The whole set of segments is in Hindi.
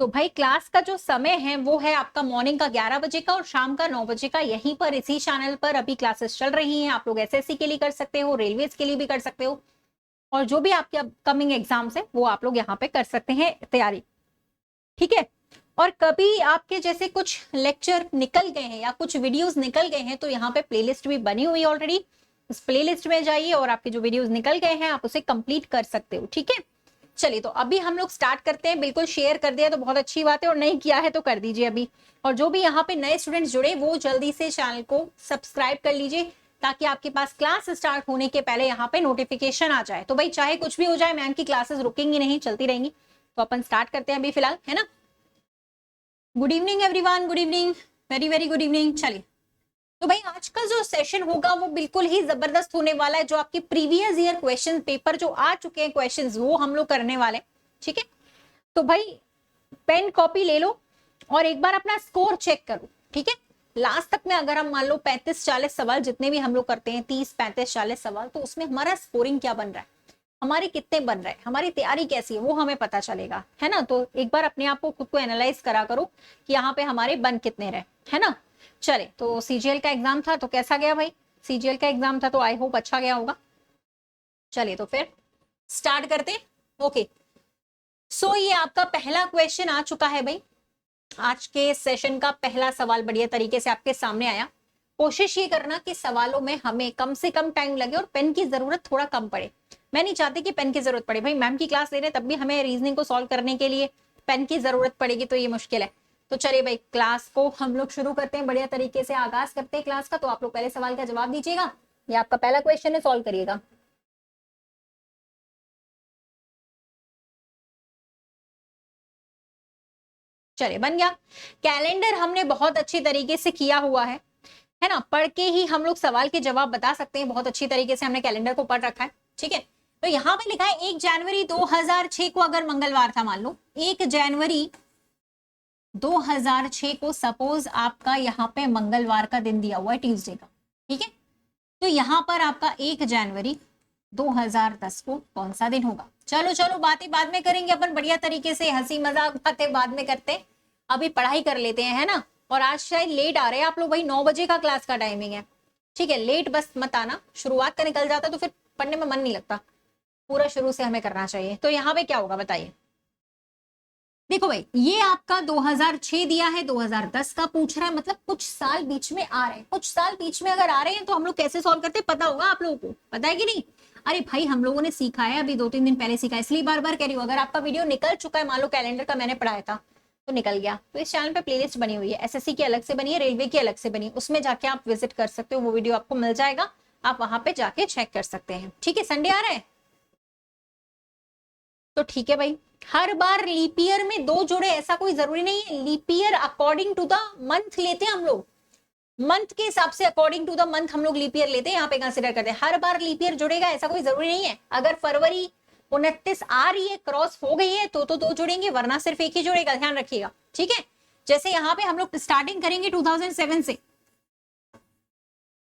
तो भाई क्लास का जो समय है वो है आपका मॉर्निंग का 11 बजे का और शाम का 9 बजे का। यहीं पर इसी चैनल पर अभी क्लासेस चल रही हैं। आप लोग एसएससी के लिए कर सकते हो, रेलवेज के लिए भी कर सकते हो, और जो भी आपके अपकमिंग एग्जाम्स है वो आप लोग यहाँ पे कर सकते हैं तैयारी। ठीक है। और कभी आपके जैसे कुछ लेक्चर निकल गए हैं या कुछ वीडियोस निकल गए हैं तो यहाँ पे प्लेलिस्ट भी बनी हुई है ऑलरेडी। उस प्लेलिस्ट में जाइए और आपके जो वीडियोस निकल गए हैं आप उसे कंप्लीट कर सकते हो। ठीक है, चलिए तो अभी हम लोग स्टार्ट करते हैं। बिल्कुल शेयर कर दिया तो बहुत अच्छी बात है, और नहीं किया है तो कर दीजिए अभी। और जो भी यहाँ पे नए स्टूडेंट्स जुड़े वो जल्दी से चैनल को सब्सक्राइब कर लीजिए ताकि आपके पास क्लास स्टार्ट होने के पहले यहाँ पे नोटिफिकेशन आ जाए। तो भाई चाहे कुछ भी हो जाए, मैम की क्लासेस रुकेंगी नहीं, चलती रहेंगी। तो अपन स्टार्ट करते हैं अभी फिलहाल, है ना। Good evening everyone, good evening, very very good evening. चलिए तो भाई आज का जो सेशन होगा वो बिल्कुल ही जबरदस्त होने वाला है। जो आपके प्रीवियस ईयर क्वेश्चन पेपर जो आ चुके हैं क्वेश्चंस वो हम लोग करने वाले। ठीक है, तो भाई पेन कॉपी ले लो और एक बार अपना स्कोर चेक करो। ठीक है, लास्ट तक में अगर हम मान लो 35-40 सवाल जितने भी हम लोग करते हैं, 30-35-40 सवाल, तो उसमें हमारा स्कोरिंग क्या बन रहा है, हमारे कितने बन रहे हैं, हमारी तैयारी कैसी है, वो हमें पता चलेगा, है ना। तो एक बार अपने आप को खुद को एनालाइज करा करो कि यहाँ पे हमारे बन कितने रहे, है ना। चले तो सीजीएल का एग्जाम था तो कैसा गया भाई? सीजीएल का एग्जाम था तो आई होप अच्छा गया होगा। चलिए तो फिर स्टार्ट करते। ओके, सो ये आपका पहला क्वेश्चन आ चुका है भाई। आज के सेशन का पहला सवाल बढ़िया तरीके से आपके सामने आया। कोशिश ये करना कि सवालों में हमें कम से कम टाइम लगे और पेन की जरूरत थोड़ा कम पड़े। मैं नहीं चाहती कि पेन की जरूरत पड़े भाई, मैम की क्लास ले रहे तब भी हमें रीजनिंग को सॉल्व करने के लिए पेन की जरूरत पड़ेगी तो ये मुश्किल है। तो चलिए भाई क्लास को हम लोग शुरू करते हैं, बढ़िया तरीके से आगाज करते हैं क्लास का। तो आप लोग पहले सवाल का जवाब दीजिएगा, ये आपका पहला क्वेश्चन है, सॉल्व करिएगा। चलिए बन गया। कैलेंडर हमने बहुत अच्छी तरीके से किया हुआ है ना। पढ़ के ही हम लोग सवाल के जवाब बता सकते हैं, बहुत अच्छी तरीके से हमने कैलेंडर को पढ़ रखा है। ठीक है, तो यहाँ पे लिखा है 1 जनवरी 2006 को अगर मंगलवार था, मान लो 1 जनवरी 2006 को सपोज आपका यहाँ पे मंगलवार का दिन दिया हुआ है, ट्यूसडे का। ठीक है, तो यहाँ पर आपका 1 जनवरी 2010 को कौन सा दिन होगा? चलो चलो बातें बाद में करेंगे अपन, बढ़िया तरीके से हंसी मजाक बातें बाद में करते, अभी पढ़ाई कर लेते हैं, है ना। और आज शायद लेट आ रहे हैं आप लोग, भाई 9 बजे का क्लास का टाइमिंग है। ठीक है, लेट बस मत आना, शुरुआत का निकल जाता तो फिर पढ़ने में मन नहीं लगता। पूरा शुरू से हमें करना चाहिए। तो यहाँ पे क्या होगा बताइए। देखो भाई ये आपका 2006 दिया है, 2010 का पूछ रहा है, मतलब कुछ साल बीच में आ रहे हैं। कुछ साल बीच में अगर आ रहे हैं तो हम लोग कैसे सॉल्व करते हैं पता होगा आप लोगों को, पता है कि नहीं? अरे भाई हम लोगों ने सीखा है, अभी 2-3 दिन पहले सीखा है, इसलिए बार बार कह रही हूँ। अगर आपका वीडियो निकल चुका है, मान लो कैलेंडर का मैंने पढ़ाया था तो निकल गया, तो इस चैनल पे प्लेलिस्ट बनी हुई है, एसएससी की अलग से बनी है, रेलवे की अलग से बनी है, उसमें जाके आप विजिट कर सकते हो, वो वीडियो आपको मिल जाएगा, आप वहां पे जाके चेक कर सकते हैं। ठीक है, संडे आ रहा है तो ठीक है भाई। हर बार लीप ईयर में 2 जोड़े ऐसा कोई जरूरी नहीं है। Leap year according to the month लेते हैं हम लोग, मंथ के हिसाब से अकॉर्डिंग टू द मंथ हम लोग लीप ईयर लेते हैं, यहाँ पे कंसिडर करते हैं। हर बार लीप ईयर जुड़ेगा ऐसा कोई जरूरी नहीं है। अगर फरवरी 29 आ रही है, क्रॉस हो गई है तो 2 जुड़ेंगे, वरना सिर्फ एक ही जुड़ेगा, ध्यान रखिएगा। ठीक है, जैसे यहाँ पे हम लोग स्टार्टिंग करेंगे 2007 से,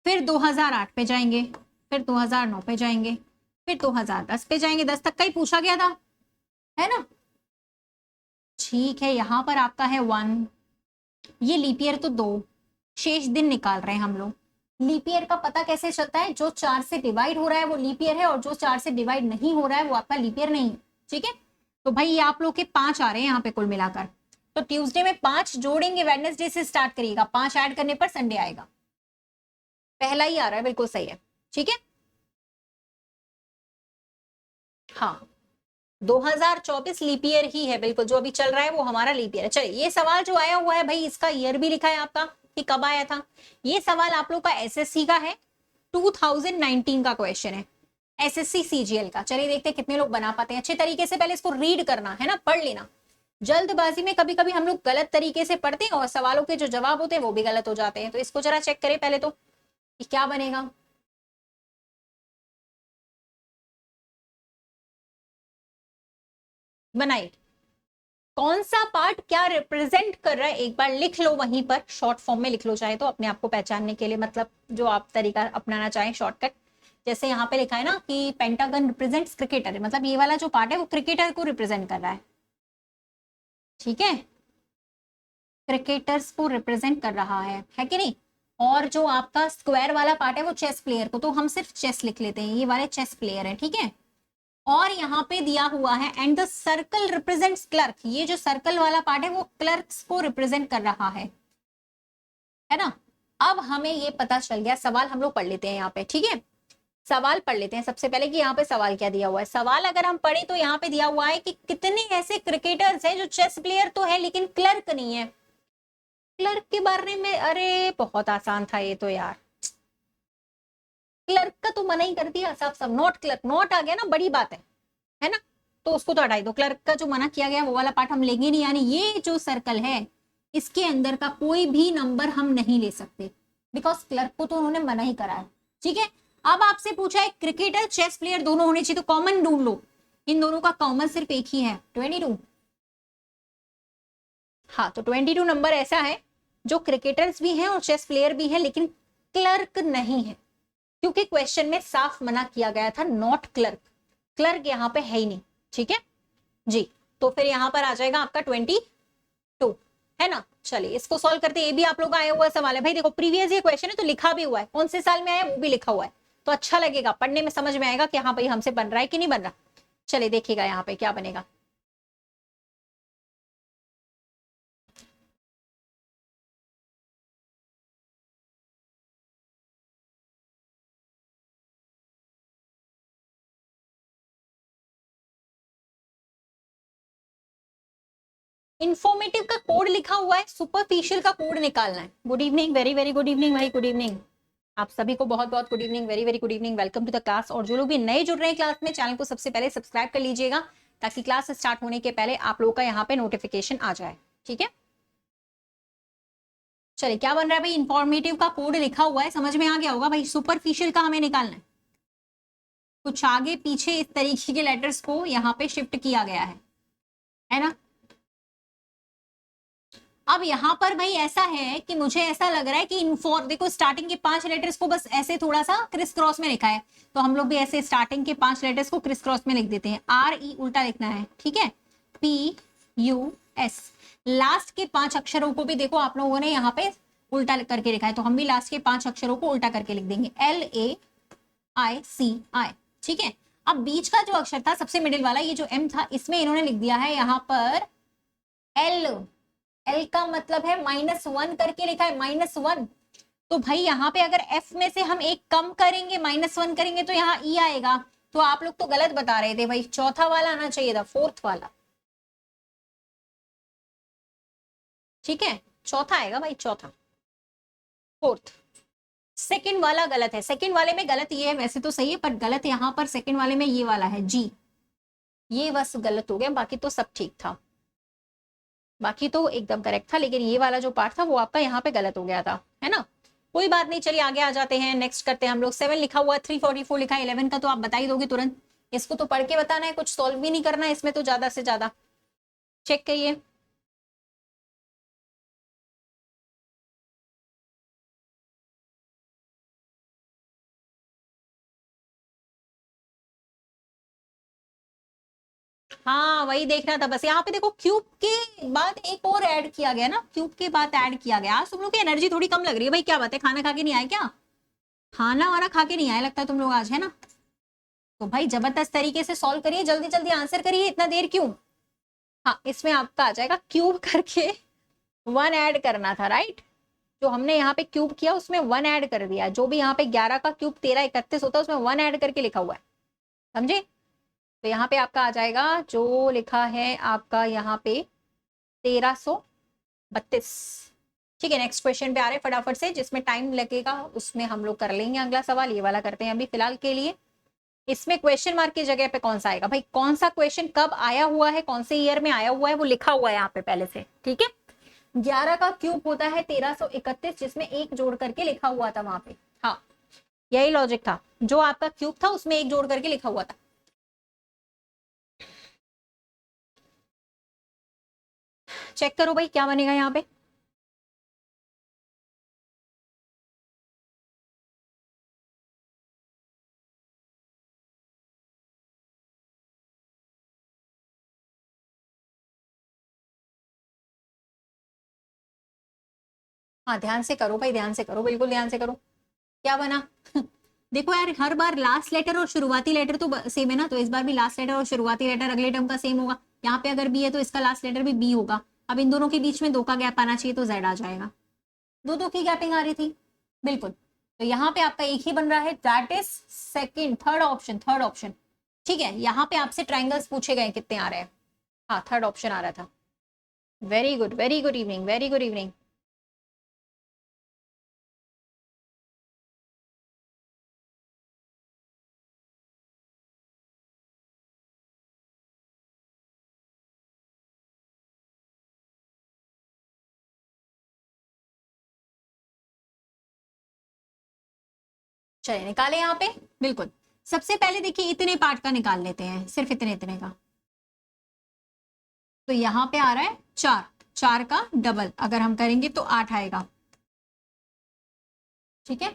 फिर 2008 पे जाएंगे, फिर 2009 पे जाएंगे, फिर 2010 पे जाएंगे। 10 तक का ही पूछा गया था, है ना। ठीक है, यहां पर आपका है 1, ये लीप ईयर तो 2, शेष दिन निकाल रहे हैं हम लोग। लीप ईयर का पता कैसे चलता है? जो 4 से डिवाइड हो रहा है वो लीप ईयर है, और जो 4 से डिवाइड नहीं हो रहा है वो आपका लीप ईयर नहीं है। ठीक है, तो भाई ये आप लोग के 5 आ रहे हैं यहाँ पे कुल मिलाकर। तो ट्यूसडे में 5 जोड़ेंगे, वेडनेसडे से स्टार्ट करिएगा, 5 ऐड करने पर संडे आएगा। पहला ही आ रहा है, बिल्कुल सही है। ठीक है, हाँ 2024 लीप ईयर ही है, बिल्कुल जो अभी चल रहा है वो हमारा लीप ईयर है। चलिए ये सवाल जो आया हुआ है भाई, इसका ईयर भी लिखा है आपका कि कब आया था। ये सवाल आप लोग का एसएससी का है, 2019 का क्वेश्चन है, एसएससी सीजीएल का। चलिए देखते हैं कितने लोग बना पाते हैं अच्छे तरीके से। पहले इसको रीड करना है ना, पढ़ लेना। जल्दबाजी में कभी कभी हम लोग गलत तरीके से पढ़ते हैं और सवालों के जो जवाब होते हैं वो भी गलत हो जाते हैं। तो इसको जरा चेक करें पहले तो कि क्या बनेगा। बनाइए, कौन सा पार्ट क्या रिप्रेजेंट कर रहा है एक बार लिख लो, वहीं पर शॉर्ट फॉर्म में लिख लो चाहे तो, अपने आप को पहचानने के लिए, मतलब जो आप तरीका अपनाना चाहें शॉर्टकट। जैसे यहाँ पे लिखा है ना कि पेंटागन रिप्रेजेंट्स क्रिकेटर, मतलब ये वाला जो पार्ट है वो क्रिकेटर को रिप्रेजेंट कर रहा है। ठीक है, क्रिकेटर्स को रिप्रेजेंट कर रहा है कि नहीं। और जो आपका स्क्वायर वाला पार्ट है वो चेस प्लेयर को, तो हम सिर्फ चेस लिख लेते हैं, ये वाले चेस प्लेयर है, ठीक है। और यहाँ पे दिया हुआ है and the circle represents clerk, ये जो सर्कल वाला पार्ट है वो क्लर्क्स को रिप्रेजेंट कर रहा है ना। अब हमें ये पता चल गया, सवाल हम लोग पढ़ लेते हैं यहाँ पे, ठीक है। सवाल पढ़ लेते हैं सबसे पहले कि यहाँ पे सवाल क्या दिया हुआ है। सवाल अगर हम पढ़े तो यहाँ पे दिया हुआ है कि कितने ऐसे क्रिकेटर्स हैं जो चेस प्लेयर तो है लेकिन क्लर्क नहीं है। क्लर्क के बारे में, अरे बहुत आसान था ये तो यार, क्लर्क का तो मना ही कर दिया सब सब, नॉट क्लर्क, नॉट आ गया ना, बड़ी बात है ना, तो उसको तो हटाई दो। क्लर्क का जो मना किया गया वो वाला पार्ट हम लेंगे नहीं, यानी ये जो सर्कल है इसके अंदर का कोई भी नंबर हम नहीं ले सकते, बिकॉज क्लर्क को तो उन्होंने मना ही करा है, ठीक है। अब आपसे पूछा है क्रिकेटर चेस प्लेयर दोनों होने चाहिए, तो कॉमन ढूंढ लो, इन दोनों का कॉमन सिर्फ एक ही है, 22। हाँ, तो 22 नंबर ऐसा है जो क्रिकेटर्स भी हैं और चेस प्लेयर भी हैं लेकिन क्लर्क नहीं है, क्योंकि क्वेश्चन में साफ मना किया गया था नॉट क्लर्क, क्लर्क यहाँ पे है ही नहीं, ठीक है जी। तो फिर यहाँ पर आ जाएगा आपका 22, है ना। चलिए इसको सॉल्व करते हैं, ये भी आप लोग का आया हुआ सवाल है भाई, देखो प्रीवियस ये क्वेश्चन है तो लिखा भी हुआ है, कौन से साल में आया वो भी लिखा हुआ है, तो अच्छा लगेगा पढ़ने में, समझ में आएगा कि हाँ भाई हमसे बन रहा है कि नहीं बन रहा। चलिए देखिएगा यहाँ पे क्या बनेगा। इन्फॉर्मेटिव का कोड लिखा हुआ है, सुपरफिशियल का कोड निकालना है। Good evening, very very good evening भाई, गुड इवनिंग आप सभी को, बहुत बहुत good evening, very very good evening, welcome to the class. और जो लोग भी नए जुड़ रहे हैं क्लास में, चैनल को सबसे पहले सब्सक्राइब कर लीजिएगा ताकि क्लास स्टार्ट होने के पहले आप लोगों का यहाँ पे नोटिफिकेशन आ जाए, ठीक है। चलिए क्या बन रहा है भाई, इंफॉर्मेटिव का कोड लिखा हुआ है, समझ में आ गया होगा भाई। सुपरफिशियल का हमें निकालना है, कुछ आगे पीछे इस तरीके के लेटर्स को यहाँ पे शिफ्ट किया गया है ना। अब यहाँ पर भाई ऐसा है कि मुझे ऐसा लग रहा है कि इन्फॉर, देखो स्टार्टिंग के 5 लेटर्स को बस ऐसे थोड़ा सा क्रिस क्रॉस में लिखा है, तो हम लोग भी ऐसे स्टार्टिंग के 5 लेटर्स को क्रिस क्रॉस में लिख देते हैं। RE उल्टा लिखना है, ठीक है, PUS। लास्ट के 5 अक्षरों को भी देखो आप लोगों ने यहाँ पे उल्टा करके लिखा है, तो हम भी लास्ट के 5 अक्षरों को उल्टा करके लिख देंगे, LAICI, ठीक है। अब बीच का जो अक्षर था सबसे मिडिल वाला, ये जो M था, इसमें इन्होंने लिख दिया है यहाँ पर L। एल का मतलब है -1 करके लिखा है, -1। तो भाई यहाँ पे अगर एफ में से हम एक कम करेंगे, -1 करेंगे तो यहाँ ई आएगा, तो आप लोग तो गलत बता रहे थे भाई, चौथा वाला आना चाहिए था, फोर्थ वाला, ठीक है, चौथा आएगा भाई, चौथा, फोर्थ। सेकंड वाला गलत है, सेकंड वाले में गलत ये है, वैसे तो सही है पर गलत यहाँ पर सेकंड वाले में ये वाला है जी, ये बस गलत हो गया, बाकी तो सब ठीक था, बाकी तो एकदम करेक्ट था, लेकिन ये वाला जो पार्ट था वो आपका यहाँ पे गलत हो गया था, है ना। कोई बात नहीं, चलिए आगे आ जाते हैं, नेक्स्ट करते हैं हम लोग। 7 लिखा हुआ है, 344 लिखा है, 11 का तो आप बता ही दोगे तुरंत, इसको तो पढ़ के बताना है, कुछ सॉल्व भी नहीं करना है इसमें, तो ज्यादा से ज्यादा चेक करिए। हाँ वही देखना था बस, यहाँ पे देखो क्यूब के बाद एक और ऐड किया गया ना, क्यूब के बाद ऐड किया गया। आज तुम लोग की एनर्जी थोड़ी कम लग रही है भाई, क्या बात है, खाना खा के नहीं आए क्या, खाना वाना खा के नहीं आए लगता है तुम लोग आज, है ना। तो भाई जबरदस्त तरीके से सॉल्व करिए, जल्दी जल्दी आंसर करिए, इतना देर क्यों। हाँ इसमें आपका आ जाएगा क्यूब करके 1 ऐड करना था, राइट। जो हमने यहाँ पे क्यूब किया उसमें 1 ऐड कर दिया, जो भी यहाँ पे 11 का क्यूब 13 31 होता है उसमें 1 ऐड करके लिखा हुआ है, समझे। तो यहाँ पे आपका आ जाएगा जो लिखा है आपका यहाँ पे 1332, ठीक है। नेक्स्ट क्वेश्चन पे आ रहे हैं फटाफट से, जिसमें टाइम लगेगा उसमें हम लोग कर लेंगे अगला सवाल, ये वाला करते हैं अभी फिलहाल के लिए। इसमें क्वेश्चन मार्क की जगह पे कौन सा आएगा भाई, कौन सा क्वेश्चन कब आया हुआ है, कौन से ईयर में आया हुआ है वो लिखा हुआ है यहाँ पे पहले से, ठीक है। 11 का क्यूब होता है 1331, जिसमें एक जोड़ करके लिखा हुआ था वहां पे, हाँ यही लॉजिक था, जो आपका क्यूब था उसमें एक जोड़ करके लिखा हुआ था। चेक करो भाई क्या बनेगा यहाँ पे। हाँ ध्यान से करो भाई, ध्यान से करो, बिल्कुल ध्यान से करो। क्या बना? देखो यार, हर बार लास्ट लेटर और शुरुआती लेटर तो सेम है ना, तो इस बार भी लास्ट लेटर और शुरुआती लेटर अगले टर्म का सेम होगा। यहाँ पे अगर बी है तो इसका लास्ट लेटर भी बी होगा। अब इन दोनों के बीच में 2 का गैप आना चाहिए, तो जेड आ जाएगा। 2 की गैपिंग आ रही थी, बिल्कुल। तो यहाँ पे आपका एक ही बन रहा है, that is second, third option, third option. ठीक है, यहाँ पे आपसे ट्राइंगल्स पूछे गए कितने आ रहे हैं। हाँ, थर्ड ऑप्शन आ रहा था। Very good, very good evening, very good evening. चलिए निकाले यहाँ पे, बिल्कुल। सबसे पहले देखिए इतने पार्ट का निकाल लेते हैं, सिर्फ इतने इतने का। तो यहाँ पे आ रहा है 4, 4 का डबल अगर हम करेंगे तो 8 आएगा। ठीक है,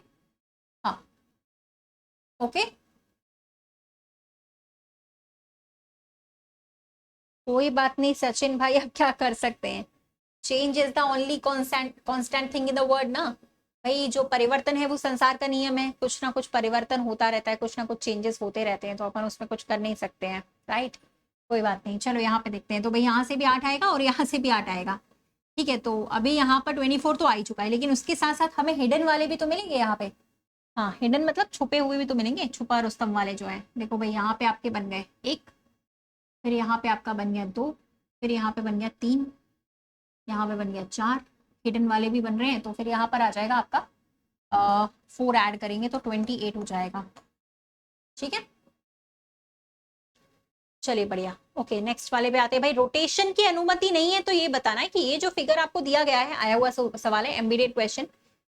हाँ, ओके। कोई बात नहीं सचिन भाई, अब क्या कर सकते हैं। Change is the only constant constant thing in the world ना। भाई जो परिवर्तन है वो संसार का नियम है, कुछ ना कुछ परिवर्तन होता रहता है, कुछ ना कुछ चेंजेस होते रहते हैं, तो अपन उसमें कुछ कर नहीं सकते हैं, राइट। कोई बात नहीं, चलो यहाँ पे देखते हैं। तो भाई यहाँ से भी 8 आएगा और यहाँ से भी 8 आएगा। ठीक है, तो अभी यहाँ पर 24 तो आ ही चुका है, लेकिन उसके साथ साथ हमें हिडन वाले भी तो मिलेंगे यहाँ पे। हाँ, हिडन मतलब छुपे हुए भी तो मिलेंगे, छुपा रुस्तम वाले जो है। देखो भाई यहाँ पे आपके बन गए 1, फिर यहाँ पे आपका बन गया 2, फिर यहाँ पे बन गया 3, यहाँ पे बन गया 4। हिडन वाले भी बन रहे हैं, तो फिर यहाँ पर आ जाएगा आपका 4 ऐड करेंगे तो 28 हो जाएगा। ठीक है, चलिए बढ़िया। ओके, नेक्स्ट वाले पे आते हैं। भाई रोटेशन की अनुमति नहीं है, तो ये बताना है कि ये जो फिगर आपको दिया गया है, आया हुआ सवाल है, एमबीडेड क्वेश्चन।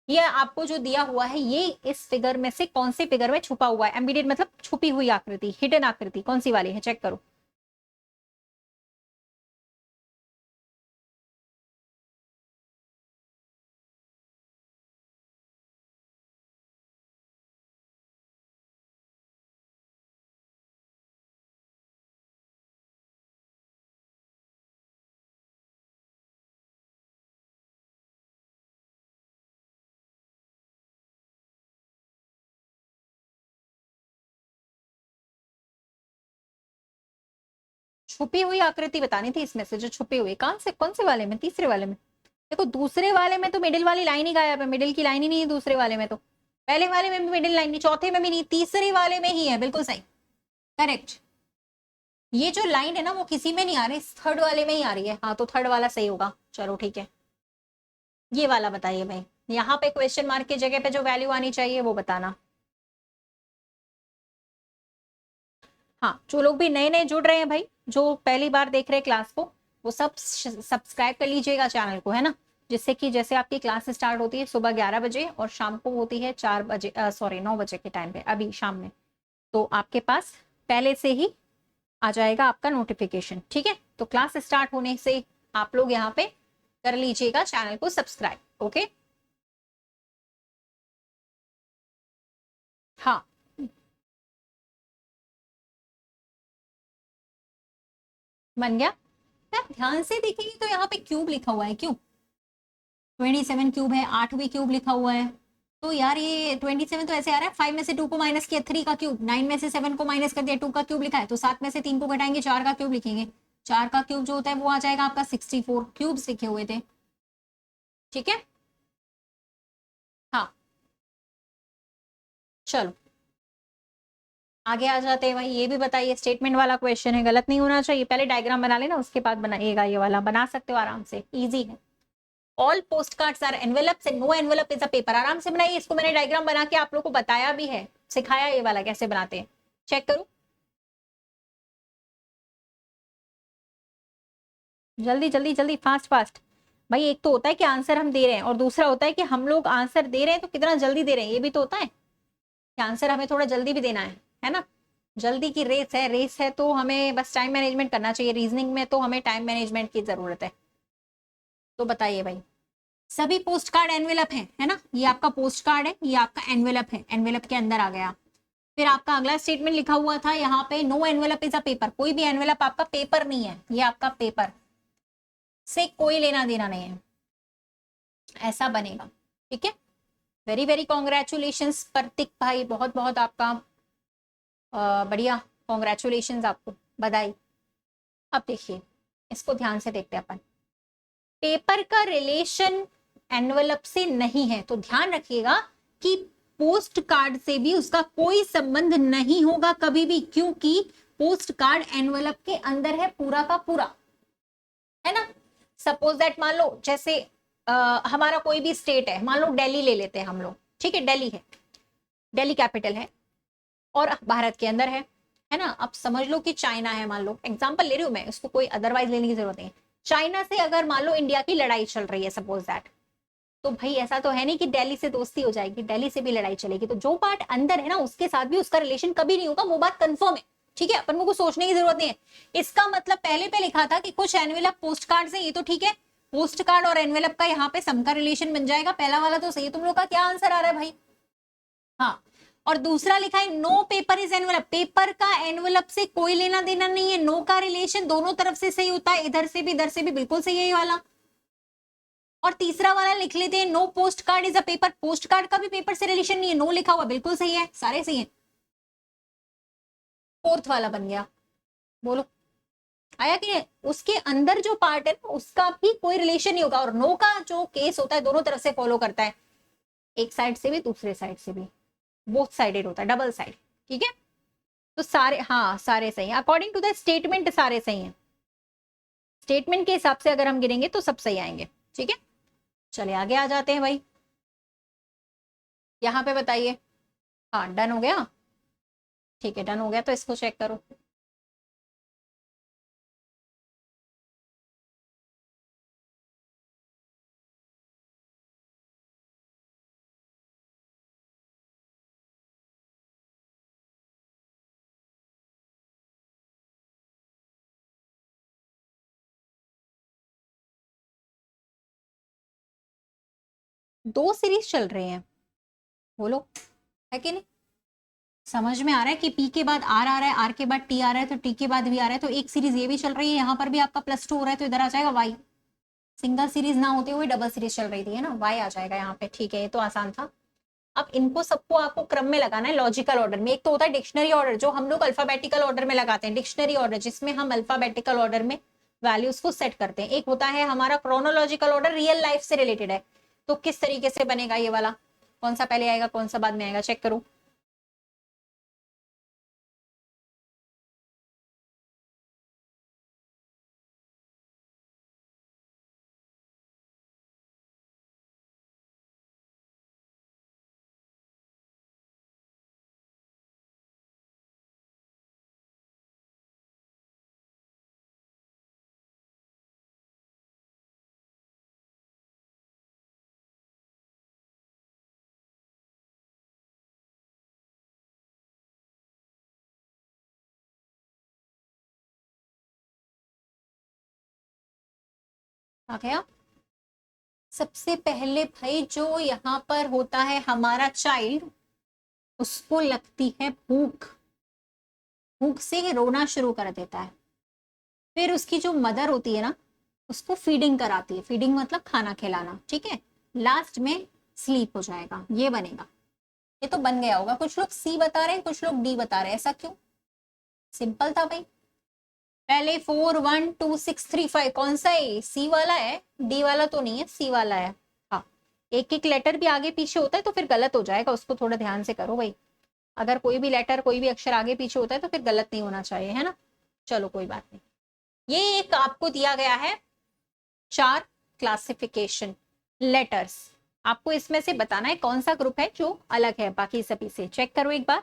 ये आपको जो दिया हुआ है, ये इस फिगर में से कौन से फिगर में छुपा हुआ है? एमबीडेड मतलब छुपी हुई आकृति, हिडन आकृति कौन सी वाली है, चेक करो। छुपी हुई आकृति बतानी थी इसमें से, जो छुपी हुई कौन से वाले में, तीसरे वाले में। देखो दूसरे वाले में तो मिडिल वाली लाइन ही गायब है, मिडिल की लाइन ही नहीं है दूसरे वाले में। तो पहले वाले में भी मिडिल लाइन नहीं, चौथे में भी नहीं, तीसरे वाले में ही है, बिल्कुल सही, करेक्ट। ये जो लाइन है ना वो किसी में नहीं आ रही, थर्ड वाले में ही आ रही है। हाँ, तो थर्ड वाला सही होगा। चलो ठीक है, ये वाला बताइए भाई। यहाँ पे क्वेश्चन मार्क की जगह पे जो वैल्यू आनी चाहिए वो बताना। हाँ, जो लोग भी नए नए जुड़ रहे हैं भाई, जो पहली बार देख रहे हैं क्लास को, वो सब सब्सक्राइब कर लीजिएगा चैनल को, है ना। जिससे कि जैसे आपकी क्लास स्टार्ट होती है सुबह 11 बजे और शाम को होती है 4 बजे, सॉरी 9 बजे के टाइम पे, अभी शाम में, तो आपके पास पहले से ही आ जाएगा आपका नोटिफिकेशन। ठीक है, तो क्लास स्टार्ट होने से आप लोग यहाँ पे कर लीजिएगा चैनल को सब्सक्राइब। ओके, हाँ, बन गया। यार ध्यान से देखेंगे तो यहाँ पे क्यूब लिखा हुआ है, क्यों? 27 क्यूब है, 8 भी क्यूब लिखा हुआ है। तो यार ये 27 तो ऐसे आ रहा है, 5 में से 2 को माइनस किया 3 का क्यूब, 9 में से 7 को माइनस कर दिया 2 का क्यूब लिखा है, तो 7 में से 3 को घटाएंगे 4 का क्यूब लिखेंगे। 4 का क्यूब जो होता है वो आ जाएगा आपका 64 क्यूब्स लिखे हुए थे। ठीक है, हाँ, चलो आगे आ जाते हैं भाई। ये भी बताइए, स्टेटमेंट वाला क्वेश्चन है, गलत नहीं होना चाहिए। पहले डायग्राम बना लेना, उसके बाद बनाइएगा। ये वाला बना सकते हो आराम से, इजी है। All post cards are envelopes and no envelope is a paper. आराम से बनाइए इसको, मैंने डायग्राम बना के आप लोग को बताया भी है, सिखाया ये वाला कैसे बनाते हैं, चेक करो जल्दी जल्दी जल्दी, फास्ट फास्ट। भाई एक तो होता है कि आंसर हम दे रहे हैं, और दूसरा होता है कि हम लोग आंसर दे रहे हैं तो कितना जल्दी दे रहे हैं, ये भी तो होता है कि आंसर हमें थोड़ा जल्दी भी देना है ना। जल्दी की रेस है, रेस है, तो हमें बस टाइम मैनेजमेंट करना चाहिए। रीजनिंग में तो हमें टाइम मैनेजमेंट की जरूरत है। तो बताइए भाई, सभी पोस्ट कार्ड एनवेलप है ना। ये आपका पोस्ट कार्ड है, ये आपका एनवेलप है, एनवेलप के अंदर आ गया। फिर आपका अगला स्टेटमेंट लिखा हुआ था यहाँ पे, no envelope is a paper. कोई भी एनवेलप आपका पेपर नहीं है, ये आपका पेपर से कोई लेना देना नहीं है। ऐसा बनेगा। ठीक है, वेरी वेरी कॉन्ग्रेचुलेशंस प्रतीक भाई, बहुत बहुत आपका बढ़िया, कॉन्ग्रेचुलेशंस आपको, बधाई। अब देखिए, इसको ध्यान से देखते हैं अपन। पेपर का रिलेशन एनवलप से नहीं है, तो ध्यान रखिएगा कि पोस्ट कार्ड से भी उसका कोई संबंध नहीं होगा कभी भी, क्योंकि पोस्ट कार्ड एनवलप के अंदर है पूरा का पूरा, है ना। सपोज दैट, मान लो जैसे हमारा कोई भी स्टेट है, मान लो दिल्ली ले लेते हैं हम लोग, ठीक है, दिल्ली है, दिल्ली कैपिटल है और भारत के अंदर है ना। अब समझ लो कि चाइना है, मान लो एग्जांपल ले रही हूं मैं, उसको कोई अदरवाइज लेने की जरूरत नहीं है। चाइना से अगर मान लो इंडिया की लड़ाई चल रही है, सपोज दैट, तो भाई ऐसा तो है नहीं कि दिल्ली से दोस्ती हो जाएगी, दिल्ली से भी लड़ाई चलेगी, तो जो पार्ट अंदर है ना उसके साथ भी उसका रिलेशन कभी नहीं होगा, वो बात कंफर्म है। ठीक है, अपन को कुछ सोचने की जरूरत नहीं है। इसका मतलब पहले पे लिखा था कि कुछ एनवेलप पोस्ट कार्ड से, ये तो ठीक है, पोस्ट कार्ड और एनवेलप का यहाँ पे सम का रिलेशन बन जाएगा, पहला वाला तो सही है। तुम लोग का क्या आंसर आ रहा है भाई? हाँ, और दूसरा लिखा है no paper is envelope, paper का एनवेलप से कोई लेना देना नहीं है, नो का रिलेशन दोनों तरफ से सही होता है, इधर से भी इधर से भी, बिल्कुल सही है ये वाला। और तीसरा वाला लिख लेते हैं, no post card is a paper, post card का भी पेपर से रिलेशन नहीं है, नो लिखा हुआ, बिल्कुल सही है, सारे सही है। फोर्थ वाला बन गया, बोलो आया कि नहीं? उसके अंदर जो पार्ट है उसका भी कोई रिलेशन नहीं होगा, और नो का जो केस होता है दोनों तरफ से फॉलो करता है, एक साइड से भी दूसरे साइड से भी, बोथ साइडेड होता है, डबल साइड। ठीक है, तो सारे, हाँ सारे सही है, अकॉर्डिंग टू द स्टेटमेंट सारे सही हैं, स्टेटमेंट के हिसाब से अगर हम गिनेंगे तो सब सही आएंगे। ठीक है, चलिए आगे आ जाते हैं भाई, यहाँ पे बताइए। हाँ डन हो गया, ठीक है डन हो गया, तो इसको चेक करो। दो सीरीज चल रही हैं, बोलो है कि नहीं? समझ में आ रहा है कि पी के बाद आर आ रहा है, आर के बाद टी आ रहा है, तो टी के बाद भी आ रहा है, तो एक सीरीज ये भी चल रही है, यहाँ पर भी आपका +2 हो रहा है, तो इधर आ जाएगा वाई। सिंगल सीरीज ना होते हुए डबल सीरीज चल रही थी, है ना, वाई आ जाएगा यहाँ पे। ठीक है, ये तो आसान था। अब इनको सबको आपको क्रम में लगाना है, लॉजिकल ऑर्डर में। एक तो होता है डिक्शनरी ऑर्डर, जो हम लोग अल्फाबेटिकल ऑर्डर में लगाते हैं, डिक्शनरी ऑर्डर जिसमें हम अल्फाबेटिकल ऑर्डर में वैल्यूज को सेट करते हैं। एक होता है हमारा क्रोनोलॉजिकल ऑर्डर, रियल लाइफ से रिलेटेड है, तो किस तरीके से बनेगा ये वाला, कौन सा पहले आएगा कौन सा बाद में आएगा, चेक करो। आ गया। सबसे पहले भाई जो यहाँ पर होता है हमारा चाइल्ड, उसको लगती है भूख, भूख से रोना शुरू कर देता है। फिर उसकी जो मदर होती है ना, उसको फीडिंग कराती है, फीडिंग मतलब खाना खिलाना। ठीक है, लास्ट में स्लीप हो जाएगा, ये बनेगा। ये तो बन गया होगा। कुछ लोग सी बता रहे हैं, कुछ लोग डी बता रहे हैं, ऐसा क्यों? सिंपल था भाई, पहले 4 1 2 6 3 5 कौन सा है? सी वाला है, डी वाला तो नहीं है, सी वाला है। हाँ, एक एक लेटर भी आगे पीछे होता है तो फिर गलत हो जाएगा, उसको थोड़ा ध्यान से करो भाई। अगर कोई भी लेटर कोई भी अक्षर आगे पीछे होता है तो फिर गलत नहीं होना चाहिए, है ना। चलो कोई बात नहीं। ये एक आपको दिया गया है 4 क्लासिफिकेशन लेटर्स, आपको इसमें से बताना है कौन सा ग्रुप है जो अलग है बाकी सभी से। चेक करो एक बार,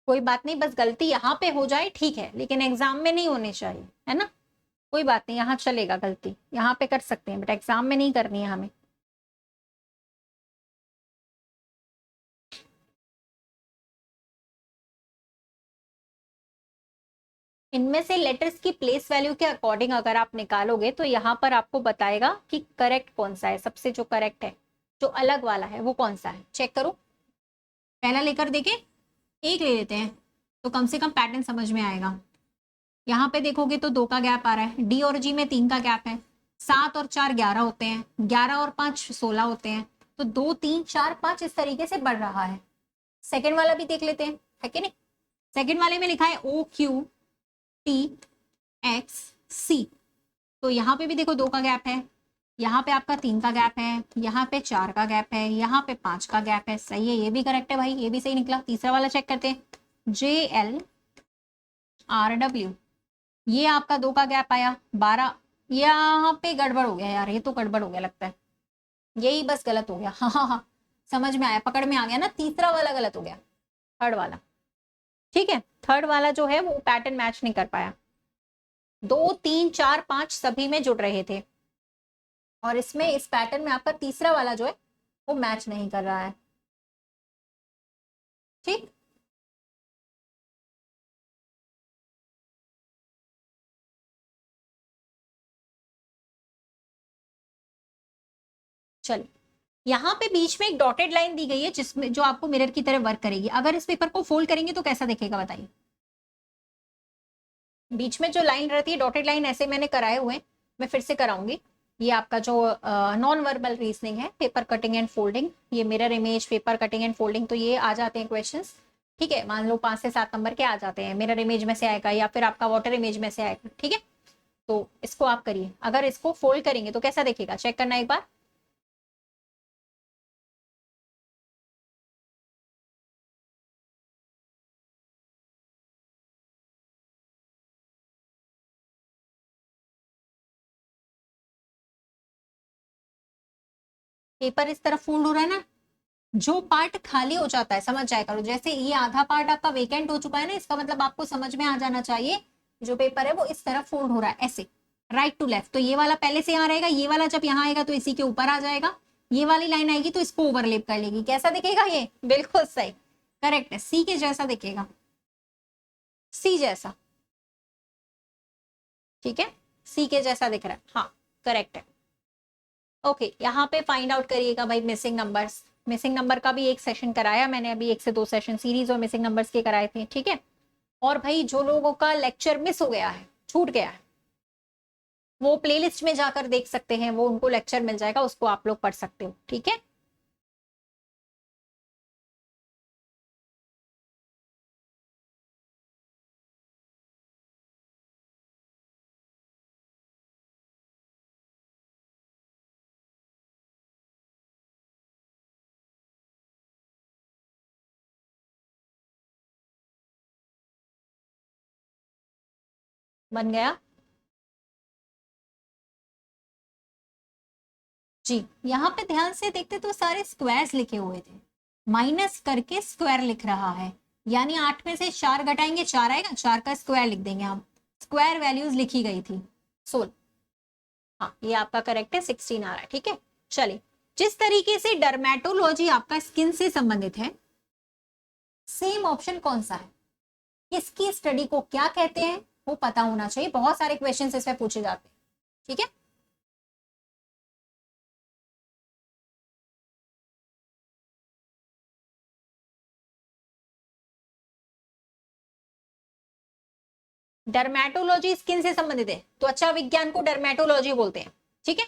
कोई बात नहीं, बस गलती यहाँ पे हो जाए ठीक है, लेकिन एग्जाम में नहीं होनी चाहिए, है ना। कोई बात नहीं, यहाँ चलेगा, गलती यहाँ पे कर सकते हैं, बट एग्जाम में नहीं करनी है हमें। इनमें से लेटर्स की प्लेस वैल्यू के अकॉर्डिंग अगर आप निकालोगे तो यहाँ पर आपको बताएगा कि करेक्ट कौन सा है, सबसे जो करेक्ट है, जो अलग वाला है वो कौन सा है। चेक करो, पहला लेकर देखें, एक ले लेते हैं तो कम से कम पैटर्न समझ में आएगा। यहाँ पे देखोगे तो 2 का गैप आ रहा है, डी और जी में 3 का गैप है, 7 और 4 11 होते हैं, 11 और 5 16 होते हैं, तो 2 3 4 5 इस तरीके से बढ़ रहा है। सेकेंड वाला भी देख लेते हैं, है कि नहीं। सेकेंड वाले में लिखा है OQTXC, तो यहाँ पे भी देखो 2 का गैप है, यहाँ पे आपका 3 का गैप है, यहाँ पे 4 का गैप है, यहाँ पे 5 का गैप है। सही है, ये भी करेक्ट है भाई, ये भी सही निकला। तीसरा वाला चेक करते हैं, JLRW, ये आपका 2 का गैप आया, 12। यहाँ पे गड़बड़ हो गया यार, ये तो गड़बड़ हो गया लगता है, यही बस गलत हो गया। हाँ हाँ हाँ, समझ में आया, पकड़ में आ गया ना, तीसरा वाला गलत हो गया, थर्ड वाला। ठीक है, थर्ड वाला जो है वो पैटर्न मैच नहीं कर पाया। 2 3 4 5 सभी में जुड़ रहे थे, और इसमें इस पैटर्न में आपका तीसरा वाला जो है वो मैच नहीं कर रहा है। ठीक, चलिए यहाँ पे बीच में एक डॉटेड लाइन दी गई है जिसमें जो आपको मिरर की तरह वर्क करेगी। अगर इस पेपर को फोल्ड करेंगे तो कैसा दिखेगा बताइए। बीच में जो लाइन रहती है डॉटेड लाइन, ऐसे मैंने कराए हुए, मैं फिर से कराऊंगी। ये आपका जो नॉन वर्बल रीजनिंग है, पेपर कटिंग एंड फोल्डिंग, ये mirror image, paper cutting and folding, तो ये आ जाते हैं क्वेश्चंस। ठीक है, मान लो 5 से 7 नंबर के आ जाते हैं, मिरर इमेज में से आएगा या फिर आपका वाटर इमेज में से आएगा। ठीक है, तो इसको आप करिए। अगर इसको फोल्ड करेंगे तो कैसा दिखेगा, चेक करना एक बार। पेपर इस तरफ फोल्ड हो रहा है ना, जो पार्ट खाली हो जाता है, समझ जाया करो, जैसे ये आधा पार्ट आपका वेकेंट हो चुका है ना, इसका मतलब आपको समझ में आ जाना चाहिए जो पेपर है वो इस तरफ फोल्ड हो रहा है, ऐसे राइट टू लेफ्ट। तो ये वाला पहले से यहाँ रहेगा, ये वाला जब यहाँ आएगा तो इसी के ऊपर आ जाएगा, ये वाली लाइन आएगी तो इसको ओवरलेप कर लेगी। कैसा दिखेगा ये, बिल्कुल सही, करेक्ट है, सी के जैसा दिखेगा, सी जैसा। ठीक है, सी के जैसा दिख रहा है, हाँ करेक्ट है। ओके, यहाँ पे फाइंड आउट करिएगा भाई मिसिंग नंबर्स। मिसिंग नंबर का भी एक सेशन कराया मैंने अभी, 1 से 2 सेशन सीरीज और मिसिंग नंबर्स के कराए थे। ठीक है, और भाई जो लोगों का लेक्चर मिस हो गया है, छूट गया है, वो प्लेलिस्ट में जाकर देख सकते हैं, वो उनको लेक्चर मिल जाएगा, उसको आप लोग पढ़ सकते हो। ठीक है, बन गया जी। यहाँ पे ध्यान से देखते तो सारे स्क्वायर्स लिखे हुए थे, माइनस करके स्क्वायर लिख रहा है, यानी 8 में से 4 घटाएंगे 4 आएगा, 4 का स्क्वायर लिख देंगे हम, स्क्वायर वैल्यूज लिखी गई थी 16। हाँ, ये आपका करेक्ट है, 16 आ रहा है। ठीक है, चलिए, जिस तरीके से डर्मेटोलॉजी आपका स्किन से संबंधित है, सेम ऑप्शन कौन सा है, किसकी स्टडी को क्या कहते हैं वो पता होना चाहिए, बहुत सारे क्वेश्चन इसमें पूछे जाते हैं। ठीक है, डर्मेटोलॉजी स्किन से संबंधित है, त्वचा विज्ञान को डर्मेटोलॉजी बोलते हैं। ठीक है,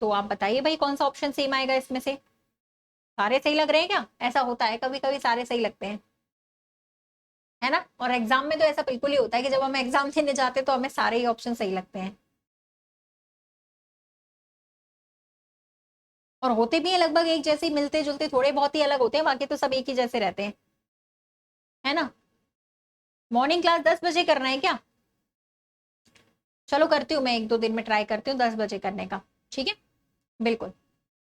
तो आप बताइए भाई कौन सा ऑप्शन सेम आएगा इसमें से। सारे सही लग रहे हैं क्या, ऐसा होता है कभी कभी सारे सही लगते हैं, है ना। और एग्जाम में तो ऐसा बिल्कुल ही होता है कि जब हम एग्जाम देने जाते हैं तो हमें सारे ही ऑप्शन सही लगते हैं, और होते भी हैं लगभग एक जैसे, मिलते जुलते, थोड़े बहुत ही अलग होते हैं, बाकी तो सब एक ही जैसे रहते हैं, है ना। मॉर्निंग क्लास 10 बजे करना है क्या, चलो करती हूँ मैं, 1-2 दिन में ट्राई करती हूँ 10 बजे करने का। ठीक है, बिल्कुल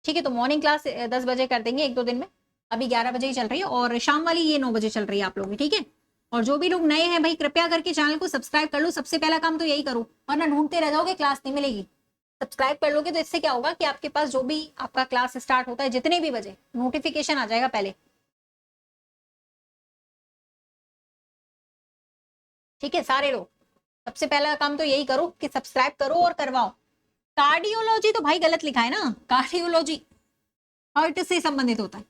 ठीक है, तो मॉर्निंग क्लास 10 बजे कर देंगे 1-2 दिन में। अभी 11 बजे ही चल रही है, और शाम वाली ये 9 बजे चल रही है आप लोगों की। ठीक है, और जो भी लोग नए हैं भाई कृपया करके चैनल को सब्सक्राइब कर लो, सबसे पहला काम तो यही करो, वरना ढूंढते रह जाओगे, क्लास नहीं मिलेगी। सब्सक्राइब कर लोगे तो इससे क्या होगा कि आपके पास जो भी आपका क्लास स्टार्ट होता है, जितने भी बजे, नोटिफिकेशन आ जाएगा पहले। ठीक है, सारे लोग सबसे पहला काम तो यही करो कि सब्सक्राइब करो और करवाओ। कार्डियोलॉजी तो भाई गलत लिखा है ना, कार्डियोलॉजी हार्ट से संबंधित होता है,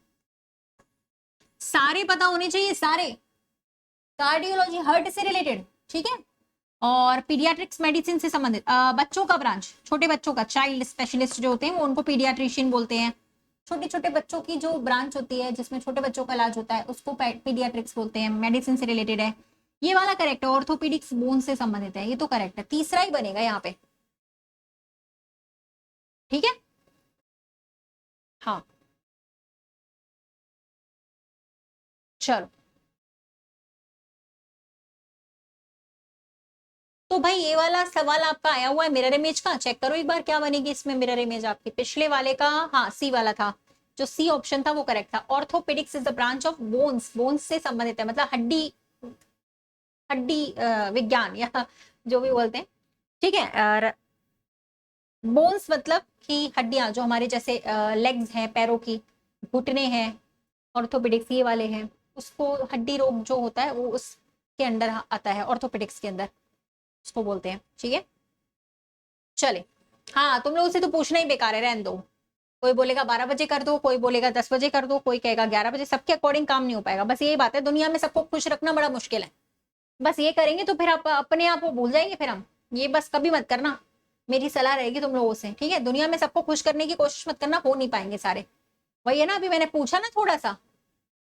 सारे पता होने चाहिए, सारे कार्डियोलॉजी हार्ट से रिलेटेड। ठीक है, और पीडियाट्रिक्स मेडिसिन से संबंधित बच्चों का ब्रांच, छोटे बच्चों का, चाइल्ड स्पेशलिस्ट जो होते हैं वो उनको पीडियाट्रिशियन बोलते हैं। छोटे छोटे बच्चों की जो ब्रांच होती है जिसमें छोटे बच्चों का इलाज होता है उसको पीडियाट्रिक्स बोलते हैं, मेडिसिन से रिलेटेड है। ये वाला करेक्ट है, ऑर्थोपीडिक्स बोन से संबंधित है, ये तो करेक्ट है, तीसरा ही बनेगा यहाँ पे। ठीक है, हाँ चलो। तो भाई ये वाला सवाल आपका आया हुआ है मिरर इमेज का, चेक करो एक बार क्या बनेगी इसमें मिरर इमेज आपकी, पिछले वाले का, हाँ सी वाला था, जो सी ऑप्शन था वो करेक्ट था। Orthopaedics is the branch of bones, bones से संबंधित है, मतलब हड्डी, हड्डी विज्ञान या जो भी बोलते हैं। ठीक है, और बोन्स मतलब कि हड्डियां जो हमारे जैसे लेग्स हैं, पैरों की, घुटने हैं, ऑर्थोपेडिक्स ये वाले हैं, उसको हड्डी रोग जो होता है वो उसके अंडर आता है, ऑर्थोपेडिक्स के अंदर उसको बोलते हैं। ठीक है, चले। हाँ तुम लोग से तो पूछना ही बेकार है, रहने दो। कोई बोलेगा 12 बजे कर दो, कोई बोलेगा 10 बजे कर दो, कोई कहेगा 11 बजे, सबके अकॉर्डिंग काम नहीं हो पाएगा। बस यही बात है, दुनिया में सबको खुश रखना बड़ा मुश्किल है। बस ये करेंगे तो फिर आप अपने आप वो भूल जाएंगे फिर हम, ये बस कभी मत करना, मेरी सलाह रहेगी तुम लोगों से। ठीक है, दुनिया में सबको खुश करने की कोशिश मत करना, हो नहीं पाएंगे सारे। वही है ना, अभी मैंने पूछा ना, थोड़ा सा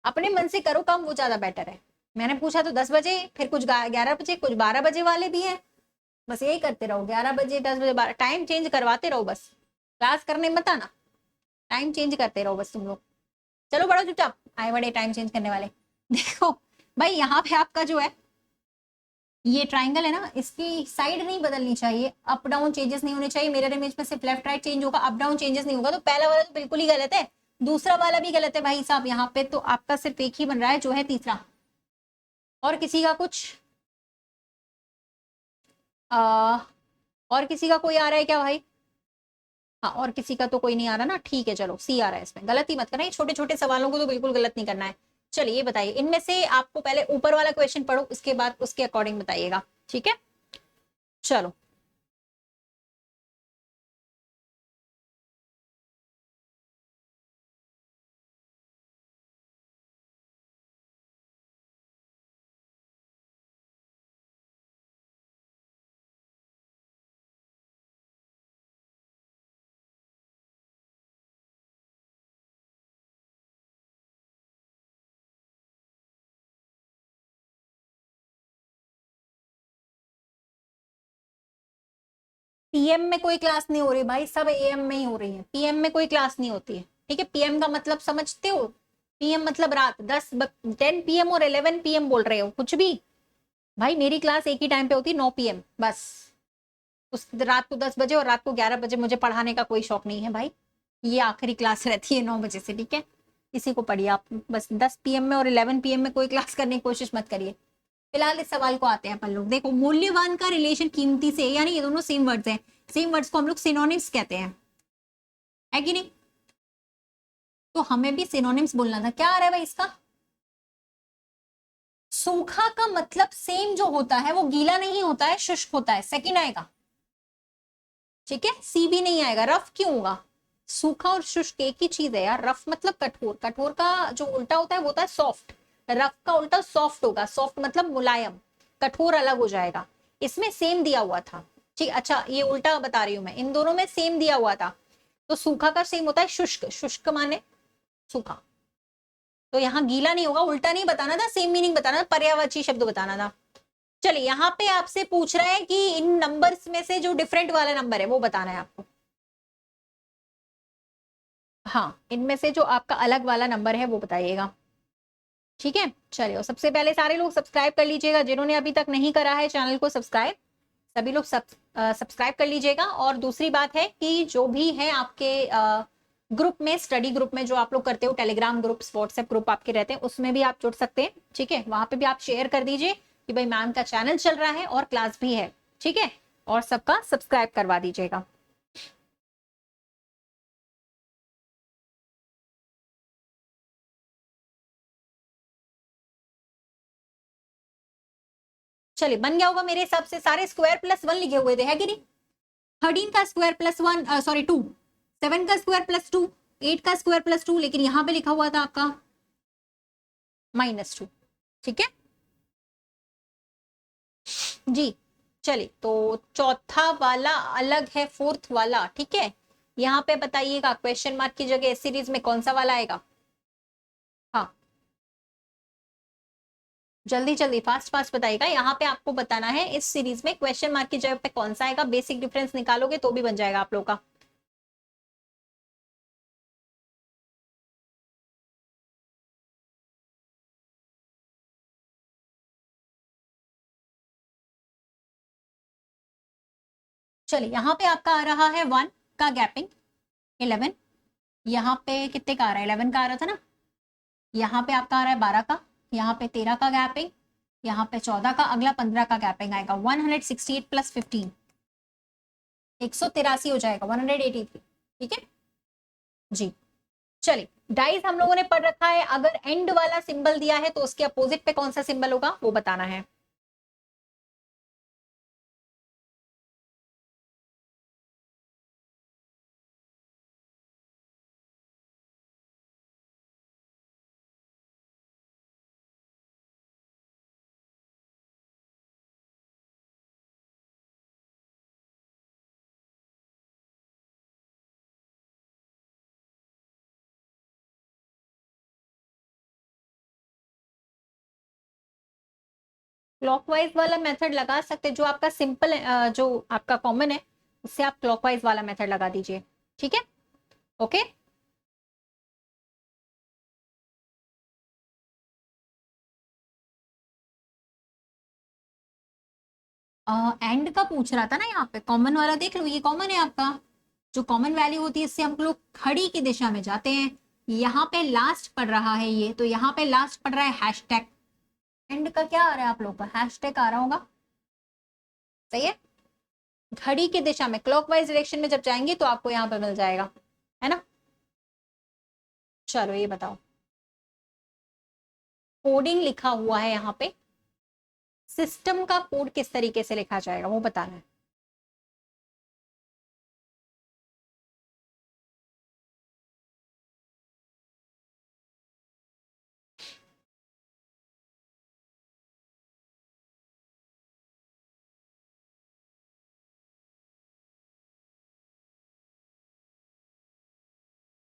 अपने मन से करो काम, वो ज्यादा बेटर है। मैंने पूछा तो 10 बजे, फिर कुछ 11 बजे, कुछ 12 बजे वाले भी हैं। बस यही करते रहो, 11 बजे, 10 बजे, 12, टाइम चेंज करवाते रहो बस, क्लास करने मत आना, टाइम चेंज करते रहो बस तुम लोग। चलो बड़ो चुपचाप, आए बड़े टाइम चेंज करने वाले। देखो भाई यहाँ पे आपका जो है ये ट्राइंगल है ना, इसकी साइड नहीं बदलनी चाहिए, अप डाउन चेंजेस नहीं होने चाहिए। मिरर इमेज में सिर्फ लेफ्ट राइट चेंज होगा, अप डाउन चेंजेस नहीं होगा। तो पहला वाला तो बिल्कुल ही गलत है, दूसरा वाला भी गलत है भाई साहब। यहाँ पे तो आपका सिर्फ एक ही बन रहा है जो है तीसरा। और किसी का कुछ आ, और किसी का कोई आ रहा है क्या भाई? हाँ, और किसी का तो कोई नहीं आ रहा ना, ठीक है चलो, सी आ रहा है। इसमें गलती मत करना, छोटे छोटे सवालों को तो बिल्कुल गलत नहीं करना है। चलिए ये बताइए, इनमें से आपको पहले ऊपर वाला क्वेश्चन पढ़ो, उसके बाद उसके अकॉर्डिंग बताइएगा। ठीक है, चलो। पीएम में कोई क्लास नहीं हो रही भाई, सब एएम में ही हो रही है, पीएम में कोई क्लास नहीं होती है। ठीक है, पीएम का मतलब समझते हो? पीएम मतलब रात, 10 PM और 11 PM बोल रहे हो कुछ भी। भाई मेरी क्लास एक ही टाइम पे होती है, 9 PM बस। उस रात को 10 बजे और रात को 11 बजे मुझे पढ़ाने का कोई शौक नहीं है भाई, ये आखिरी क्लास रहती है 9 बजे से। ठीक है, इसी को पढ़िए आप, बस 10 PM में और 11 PM में कोई क्लास करने की कोशिश मत करिए। फिलहाल इस सवाल को आते हैं अपन लोग। देखो, मूल्यवान का रिलेशन कीमती से, यानी ये दोनों सेम वर्ड्स हैं, सेम वर्ड्स को हम लोग सिनोनिम्स कहते हैं, है कि नहीं? तो हमें भी सिनोनिम्स बोलना था। क्या आ रहा है भाई इसका? सूखा का मतलब सेम जो होता है वो गीला नहीं होता है, शुष्क होता है, सेकंड आएगा। ठीक है, सी भी नहीं आएगा। रफ क्यों होगा? सूखा और शुष्क एक ही चीज है यार। रफ मतलब कठोर, कठोर का जो उल्टा होता है वो होता है सॉफ्ट, रफ का उल्टा सॉफ्ट होगा। सॉफ्ट मतलब मुलायम, कठोर अलग हो जाएगा। इसमें सेम दिया हुआ था। ठीक, अच्छा ये उल्टा बता रही हूं मैं, इन दोनों में सेम दिया हुआ था। तो सूखा का सेम होता है शुष्क, शुष्क माने सूखा। तो यहाँ गीला नहीं होगा, उल्टा नहीं बताना था, सेम मीनिंग बताना था, पर्यायवाची शब्द बताना था। चलिए यहाँ पे आपसे पूछ रहा है कि इन नंबर्स में से जो डिफरेंट वाला नंबर है वो बताना है आपको। हाँ, इनमें से जो आपका अलग वाला नंबर है वो बताइएगा। ठीक है, चलिए सबसे पहले सारे लोग सब्सक्राइब कर लीजिएगा, जिन्होंने अभी तक नहीं करा है चैनल को सब्सक्राइब, सभी लोग सब्सक्राइब कर लीजिएगा। और दूसरी बात है कि जो भी है आपके ग्रुप में, स्टडी ग्रुप में जो आप लोग करते हो, टेलीग्राम ग्रुप, व्हाट्सएप ग्रुप आपके रहते हैं, उसमें भी आप जुड़ सकते हैं। ठीक है, वहां पे भी आप शेयर कर दीजिए कि भाई मैम का चैनल चल रहा है और क्लास भी है। ठीक है, और सबका सब्सक्राइब करवा दीजिएगा। चलिए बन गया होगा मेरे हिसाब से, सारे स्क्वायर प्लस 1 लिखे हुए थे, है कि नहीं? 13 का स्क्वायर प्लस 1, सॉरी 2, 7 का स्क्वायर प्लस 2, 8 का स्क्वायर प्लस 2, लेकिन यहां पे लिखा हुआ था आपका -2। ठीक है जी, चलिए, तो चौथा वाला अलग है फोर्थ वाला, ठीक है। यहाँ पे बताइएगा क्वेश्चन मार्क की जगह इस सीरीज में कौन सा वाला आएगा। हाँ, जल्दी जल्दी फास्ट फास्ट बताइएगा। यहाँ पे आपको बताना है इस सीरीज में क्वेश्चन मार्क की जगह पे कौन सा आएगा। बेसिक डिफरेंस निकालोगे तो भी बन जाएगा आप लोग का। चलिए, यहाँ पे आपका आ रहा है 1 का गैपिंग 11, यहाँ पे कितने का आ रहा है 11 का आ रहा था ना, यहाँ पे आपका आ रहा है 12 का, यहाँ पे 13 का गैपिंग, यहाँ पे 14 का, अगला 15 का गैपिंग आएगा। 168 प्लस 15 183 हो जाएगा, 183, ठीक है जी। चलिए, डाइस हम लोगों ने पढ़ रखा है। अगर एंड वाला सिंबल दिया है तो उसके अपोजिट पे कौन सा सिंबल होगा वो बताना है। क्लॉकवाइज वाला मेथड लगा सकते, जो आपका सिंपल जो आपका कॉमन है उससे आप क्लॉकवाइज वाला मेथड लगा दीजिए, ठीक है। ओके, एंड का पूछ रहा था ना, यहाँ पे कॉमन वाला देख लो, ये कॉमन है आपका। जो कॉमन वैल्यू होती है इससे हम लोग खड़ी की दिशा में जाते हैं। यहाँ पे लास्ट पढ़ रहा है ये, तो यहाँ पे लास्ट पढ़ रहा है हैशटैग। एंड का क्या आ रहा है आप लोग का, हैशटैग आ रहा होगा, सही है। घड़ी की दिशा में क्लॉकवाइज डायरेक्शन में जब जाएंगे तो आपको यहाँ पे मिल जाएगा, है ना। चलो ये बताओ, कोडिंग लिखा हुआ है यहाँ पे, सिस्टम का कोड किस तरीके से लिखा जाएगा वो बताना है।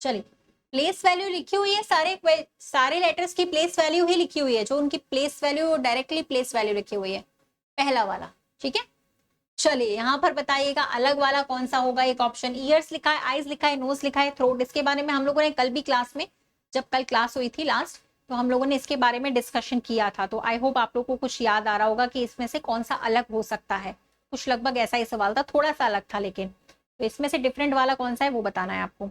चलिए, प्लेस वैल्यू लिखी हुई है, सारे लेटर्स की प्लेस वैल्यू ही लिखी हुई है, जो उनकी place value directly place value लिखी हुई है, पहला वाला, ठीक है। चलिए, यहाँ पर बताइएगा अलग वाला कौन सा होगा। एक ऑप्शन ईयर्स लिखा है, आईज लिखा है, नोज लिखा है, थ्रोट। इसके बारे में हम लोगों ने कल भी क्लास में, जब कल क्लास हुई थी लास्ट, तो हम लोगों ने इसके बारे में डिस्कशन किया था। तो आई होप आप लोगों को कुछ याद आ रहा होगा कि इसमें से कौन सा अलग हो सकता है। कुछ लगभग ऐसा ही सवाल था, थोड़ा सा अलग था लेकिन। तो इसमें से डिफरेंट वाला कौन सा है वो बताना है आपको।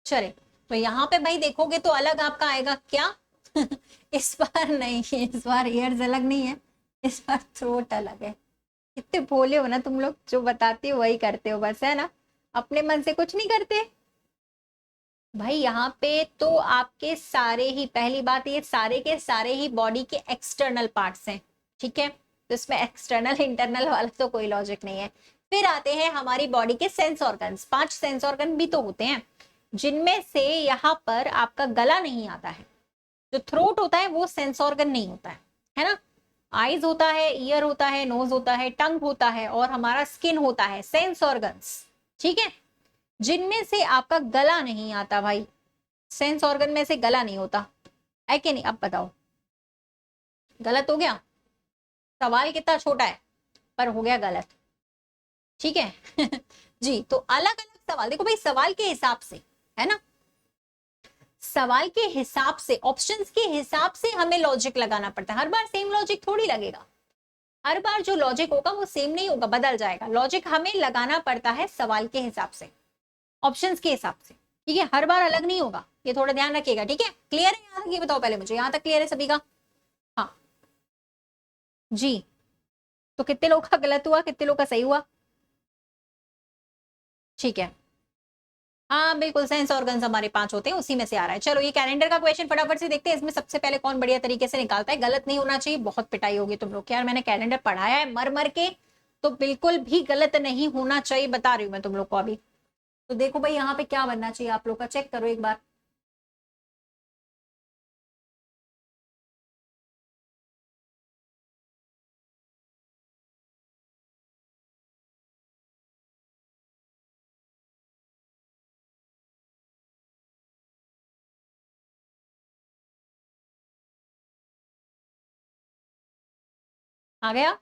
चले, तो यहाँ पे भाई देखोगे तो अलग आपका आएगा क्या इस बार नहीं, इस बार ईयर्स अलग नहीं है, इस बार थ्रोट अलग है। कितने भोले हो ना तुम लोग, जो बताते हो वही करते हो बस, है ना। अपने मन से कुछ नहीं करते भाई। यहाँ पे तो आपके सारे ही, पहली बात ये सारे के सारे ही बॉडी के एक्सटर्नल पार्ट्स हैं, ठीक है। तो इसमें एक्सटर्नल इंटरनल वाला तो कोई लॉजिक नहीं है। फिर आते हैं हमारी बॉडी के सेंस ऑर्गन्स। 5 सेंस ऑर्गन भी तो होते हैं, जिनमें से यहाँ पर आपका गला नहीं आता है। जो थ्रोट होता है वो सेंस ऑर्गन नहीं होता है ना। आईज होता है, ईयर होता है, नोज होता है, टंग होता है, और हमारा स्किन होता है, सेंस ऑर्गन्स, ठीक है। जिनमें से आपका गला नहीं आता भाई, सेंस ऑर्गन में से गला नहीं होता है कि नहीं। अब बताओ, गलत हो गया। सवाल कितना छोटा है पर हो गया गलत, ठीक है जी। तो अलग अलग सवाल देखो भाई, सवाल के हिसाब से, है ना, सवाल के हिसाब से, ऑप्शंस के हिसाब से हमें लॉजिक लगाना पड़ता है। हर बार सेम लॉजिक थोड़ी लगेगा, हर बार जो लॉजिक होगा वो सेम नहीं होगा, बदल जाएगा। लॉजिक हमें लगाना पड़ता है सवाल के हिसाब से, ऑप्शंस के हिसाब से, ठीक है। हर बार अलग नहीं होगा, ये थोड़ा ध्यान रखिएगा, ठीक है। क्लियर है यहाँ तक, ये बताओ पहले मुझे, यहाँ तक क्लियर है सभी का। हाँ जी, तो कितने लोग का गलत हुआ, कितने लोग का सही हुआ, ठीक है। हाँ बिल्कुल, सेंस ऑर्गन्स हमारे 5 होते हैं, उसी में से आ रहा है। चलो, ये कैलेंडर का क्वेश्चन फटाफट से देखते हैं, इसमें सबसे पहले कौन बढ़िया तरीके से निकालता है। गलत नहीं होना चाहिए, बहुत पिटाई होगी तुम लोग, यार मैंने कैलेंडर पढ़ाया है मर मर के, तो बिल्कुल भी गलत नहीं होना चाहिए, बता रही हूँ मैं तुम लोग को अभी। तो देखो भाई यहाँ पे क्या बनना चाहिए आप लोग का, चेक करो एक बार। आ गया?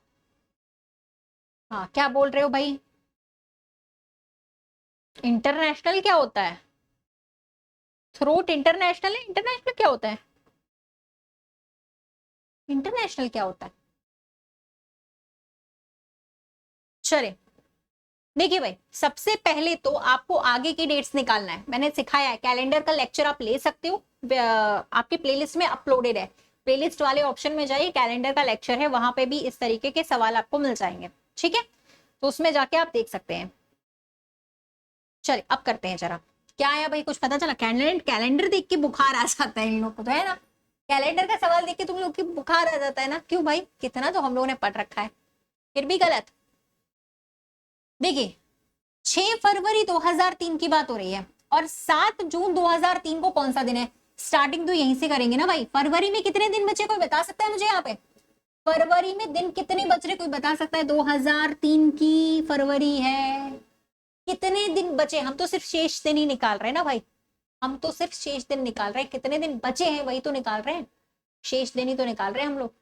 हाँ, क्या बोल रहे हो भाई? इंटरनेशनल क्या होता है? थ्रोट इंटरनेशनल है? इंटरनेशनल क्या होता है? इंटरनेशनल क्या होता है? चले, देखिए भाई, सबसे पहले तो आपको आगे की डेट्स निकालना है। मैंने सिखाया है, कैलेंडर का लेक्चर आप ले सकते हो, आपकी प्लेलिस्ट में अपलोडेड है। प्लेलिस्ट वाले ऑप्शन में जाइए, कैलेंडर का लेक्चर है, वहां पे भी इस तरीके के सवाल आपको मिल जाएंगे। ठीक है, तो उसमें जाके आप देख सकते हैं। चलिए अब करते हैं जरा, क्या आया भाई, कुछ पता चला? कैलेंडर कैलेंडर देख के बुखार आ जाता है इन लोग को, तो है ना? कैलेंडर का सवाल देख के तुम लोग की बुखार आ जाता है ना? क्यों भाई, कितना तो हम लोगों ने पढ़ रखा है, फिर भी गलत। देखिए, 6 फरवरी 2003 की बात हो रही है, और 7 जून 2003 को कौन सा दिन है? स्टार्टिंग तो यहीं से करेंगे ना भाई। फरवरी में कितने दिन बचे, कोई बता सकता है मुझे यहाँ पे? फरवरी में दिन कितने बच रहे, कोई बता सकता है? 2003 की फरवरी है, कितने दिन बचे? हम तो सिर्फ शेष दिन ही निकाल रहे हैं ना भाई, हम तो सिर्फ शेष दिन निकाल रहे हैं, कितने दिन बचे हैं वही तो निकाल रहे हैं, शेष दिन ही तो निकाल रहे हैं हम लोग।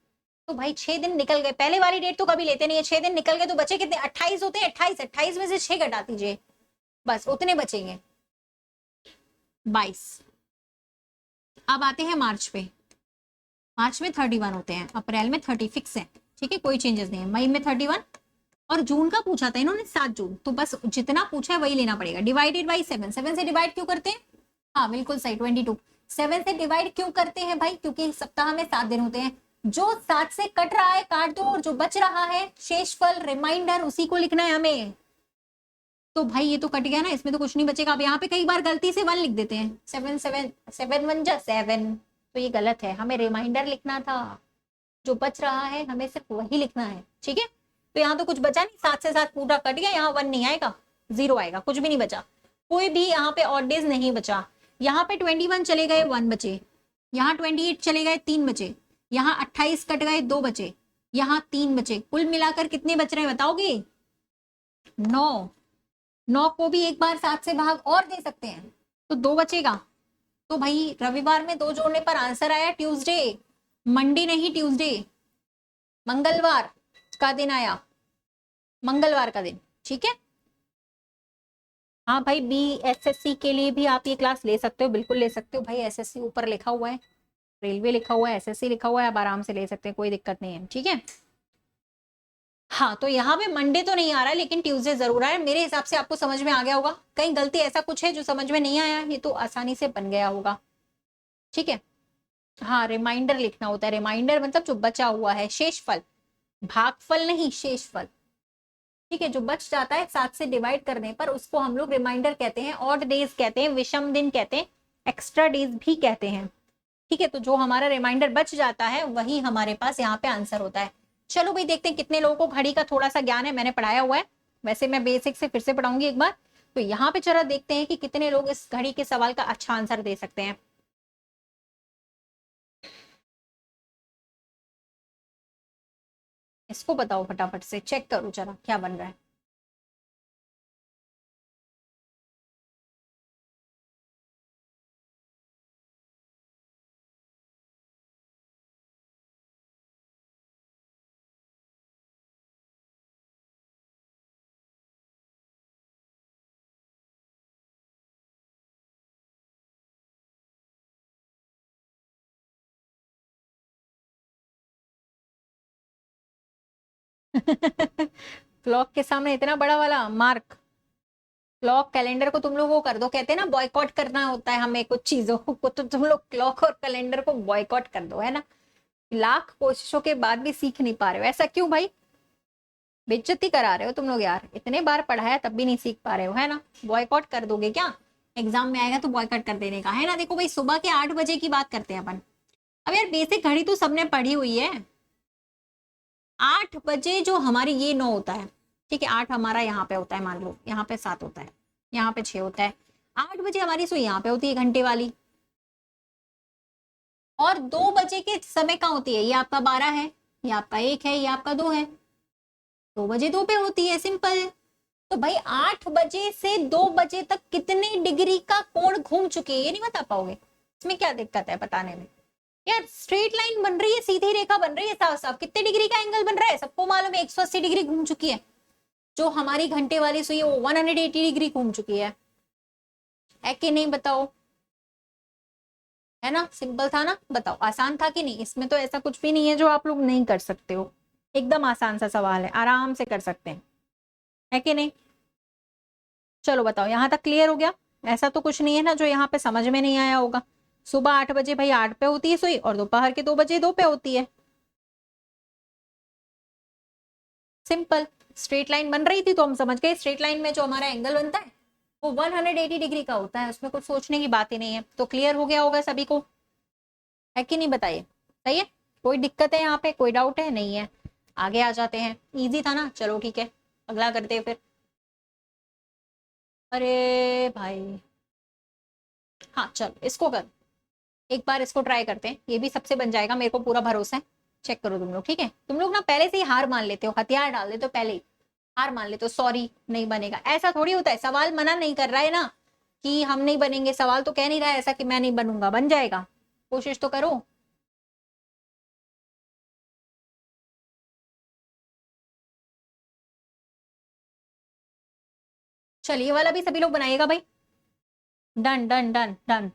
तो भाई 6 दिन निकल गए, पहले वाली डेट तो कभी लेते नहीं है। 6 दिन निकल गए तो बचे कितने? 28 होते हैं। 28, 28 में से 6 घटा दीजिए, बस उतने बचेंगे, 22। अब आते हैं मार्च पे। मार्च में 31 होते हैं, अप्रैल में 30 फिक्स है। ठीक है, कोई चेंजेस नहीं है। मई में 31, और जून का पूछा था इन्होंने 7 जून, तो बस जितना पूछा है वही लेना पड़ेगा। डिवाइडेड बाई 7, 7 से डिवाइड क्यों करते हैं? हाँ बिल्कुल सही, 22। 7 से डिवाइड क्यों करते हैं भाई? क्योंकि सप्ताह में 7 दिन होते हैं। जो 7 से कट रहा है काट दो, और जो बच रहा है शेषफल रिमाइंडर, उसी को लिखना है हमें। तो भाई ये तो कट गया ना, इसमें तो कुछ नहीं बचेगा। अब यहाँ पे कई बार गलती से 1 लिख देते हैं, 7 7 7 1 जा 7, तो ये गलत है, हमें रिमाइंडर लिखना था। जो बच रहा है हमें सिर्फ वही लिखना है। ठीक है, तो यहाँ तो कुछ बचा नहीं, 7 से 7 पूरा कट गया, यहाँ 1 नहीं आएगा, 0 आएगा, कुछ भी नहीं बचा, कोई भी यहाँ पे ऑड डेज नहीं बचा। यहाँ पे 21 चले गए, 1 बचे। यहाँ 28 चले गए, 3 बचे। यहाँ 28 कट गए, 2 बचे। यहाँ 3 बचे। कुल मिलाकर कितने बच रहे हैं बताओगे? 9। 9 को भी एक बार 7 से भाग और दे सकते हैं, तो 2 बचेगा। तो भाई रविवार में 2 जोड़ने पर आंसर आया ट्यूसडे, मंडे नहीं ट्यूसडे, मंगलवार का दिन आया, मंगलवार का दिन। ठीक है, हाँ भाई, BSSC के लिए भी आप ये क्लास ले सकते हो, बिल्कुल ले सकते हो भाई। SSC ऊपर लिखा हुआ है, रेलवे लिखा हुआ है, SSC लिखा हुआ है, आप आराम से ले सकते हैं, कोई दिक्कत नहीं है। ठीक है, हाँ तो यहाँ पे मंडे तो नहीं आ रहा है, लेकिन ट्यूसडे जरूर आ रहा है। मेरे हिसाब से आपको समझ में आ गया होगा। कहीं गलती ऐसा कुछ है जो समझ में नहीं आया? ये तो आसानी से बन गया होगा। ठीक है, हाँ रिमाइंडर लिखना होता है। रिमाइंडर मतलब जो बचा हुआ है, शेषफल, भागफल नहीं, शेषफल। ठीक है, जो बच जाता है 7 से डिवाइड करने पर, उसको हम लोग रिमाइंडर कहते हैं, ऑड डेज कहते हैं, विषम दिन कहते हैं, एक्स्ट्रा डेज भी कहते हैं। ठीक है, तो जो हमारा रिमाइंडर बच जाता है वही हमारे पास यहाँ पे आंसर होता है। चलो भाई देखते हैं कितने लोगों को घड़ी का थोड़ा सा ज्ञान है, मैंने पढ़ाया हुआ है, वैसे मैं बेसिक से फिर से पढ़ाऊंगी एक बार। तो यहाँ पे जरा देखते हैं कि कितने लोग इस घड़ी के सवाल का अच्छा आंसर दे सकते हैं। इसको बताओ फटाफट से, चेक करो जरा क्या बन रहा है। क्लॉक के सामने इतना बड़ा वाला मार्क? क्लॉक कैलेंडर को तुम लोग वो कर दो, कहते हैं ना बॉयकॉट करना होता है हमें कुछ चीजों को, तो तुम लोग क्लॉक और कैलेंडर को बॉयकॉट कर दो, है ना? लाख कोशिशों के बाद भी सीख नहीं पा रहे हो, ऐसा क्यों भाई? बेइज्जती करा रहे हो तुम लोग यार, इतने बार पढ़ाया तब भी नहीं सीख पा रहे हो, है ना? बॉयकॉट कर दोगे क्या? एग्जाम में आएगा तो बॉयकॉट कर देने का, है ना? देखो भाई, सुबह के 8 बजे की बात करते हैं अपन। अब यार बेसिक घड़ी तो सबने पढ़ी हुई है। 8 बजे जो हमारी ये 9 होता है, ठीक है, 8 हमारा यहाँ पे होता है, मान लो यहाँ पे 7 होता है, यहाँ पे 6 होता है। 8 बजे हमारी सुई यहाँ पे होती है घंटे वाली, और 2 बजे के समय कहाँ होती है? ये आपका 12 है, ये आपका 1 है, ये आपका 2 है, 2 बजे 2 पे होती है, सिंपल। तो भाई 8 बजे से 2 बजे तक कितने डिग्री का कोण घूम चुके हैं, ये नहीं बता पाओगे? इसमें क्या दिक्कत है बताने में? यार स्ट्रेट लाइन बन रही है, सीधी रेखा बन रही है साफ साफ, कितने डिग्री का एंगल बन रहा है सबको मालूम है, 180 डिग्री घूम चुकी है। जो हमारी घंटे वाली सुई है वो 180 डिग्री घूम चुकी है कि नहीं बताओ? है ना, सिंपल था ना, बताओ आसान था कि नहीं? इसमें तो ऐसा कुछ भी नहीं है जो आप लोग नहीं कर सकते हो, एकदम आसान सा सवाल है, आराम से कर सकते हैं, है कि नहीं? चलो बताओ, यहां तक क्लियर हो गया? ऐसा तो कुछ नहीं है ना जो यहाँ पे समझ में नहीं आया होगा। सुबह 8 बजे भाई 8 पे होती है सुई, और दोपहर के 2 बजे 2 पे होती है, सिंपल। स्ट्रेट लाइन बन रही थी तो हम समझ गए, स्ट्रेट लाइन में जो हमारा एंगल बनता है वो 180 डिग्री का होता है, उसमें कुछ सोचने की बात ही नहीं है। तो क्लियर हो गया होगा सभी को, है कि नहीं बताइए? सही है, कोई दिक्कत है यहाँ पे, कोई डाउट है? नहीं है। आगे आ जाते हैं, इजी था ना, चलो ठीक है, अगला करते हैं फिर। अरे भाई, हाँ चलो इसको कर, एक बार इसको ट्राई करते हैं, ये भी सबसे बन जाएगा, मेरे को पूरा भरोसा है। चेक करो तुम लोग, ठीक है? तुम लोग ना पहले से ही हार मान लेते हो, हथियार डाल देते हो पहले ही, हार मान लेते हो, सॉरी नहीं बनेगा, ऐसा थोड़ी होता है। सवाल मना नहीं कर रहा है ना कि हम नहीं बनेंगे, सवाल तो कह नहीं रहा है ऐसा कि मैं नहीं बनूंगा, बन जाएगा, कोशिश तो करो। चलिए वाला भी सभी लोग बनाइएगा भाई, डन डन डन डन।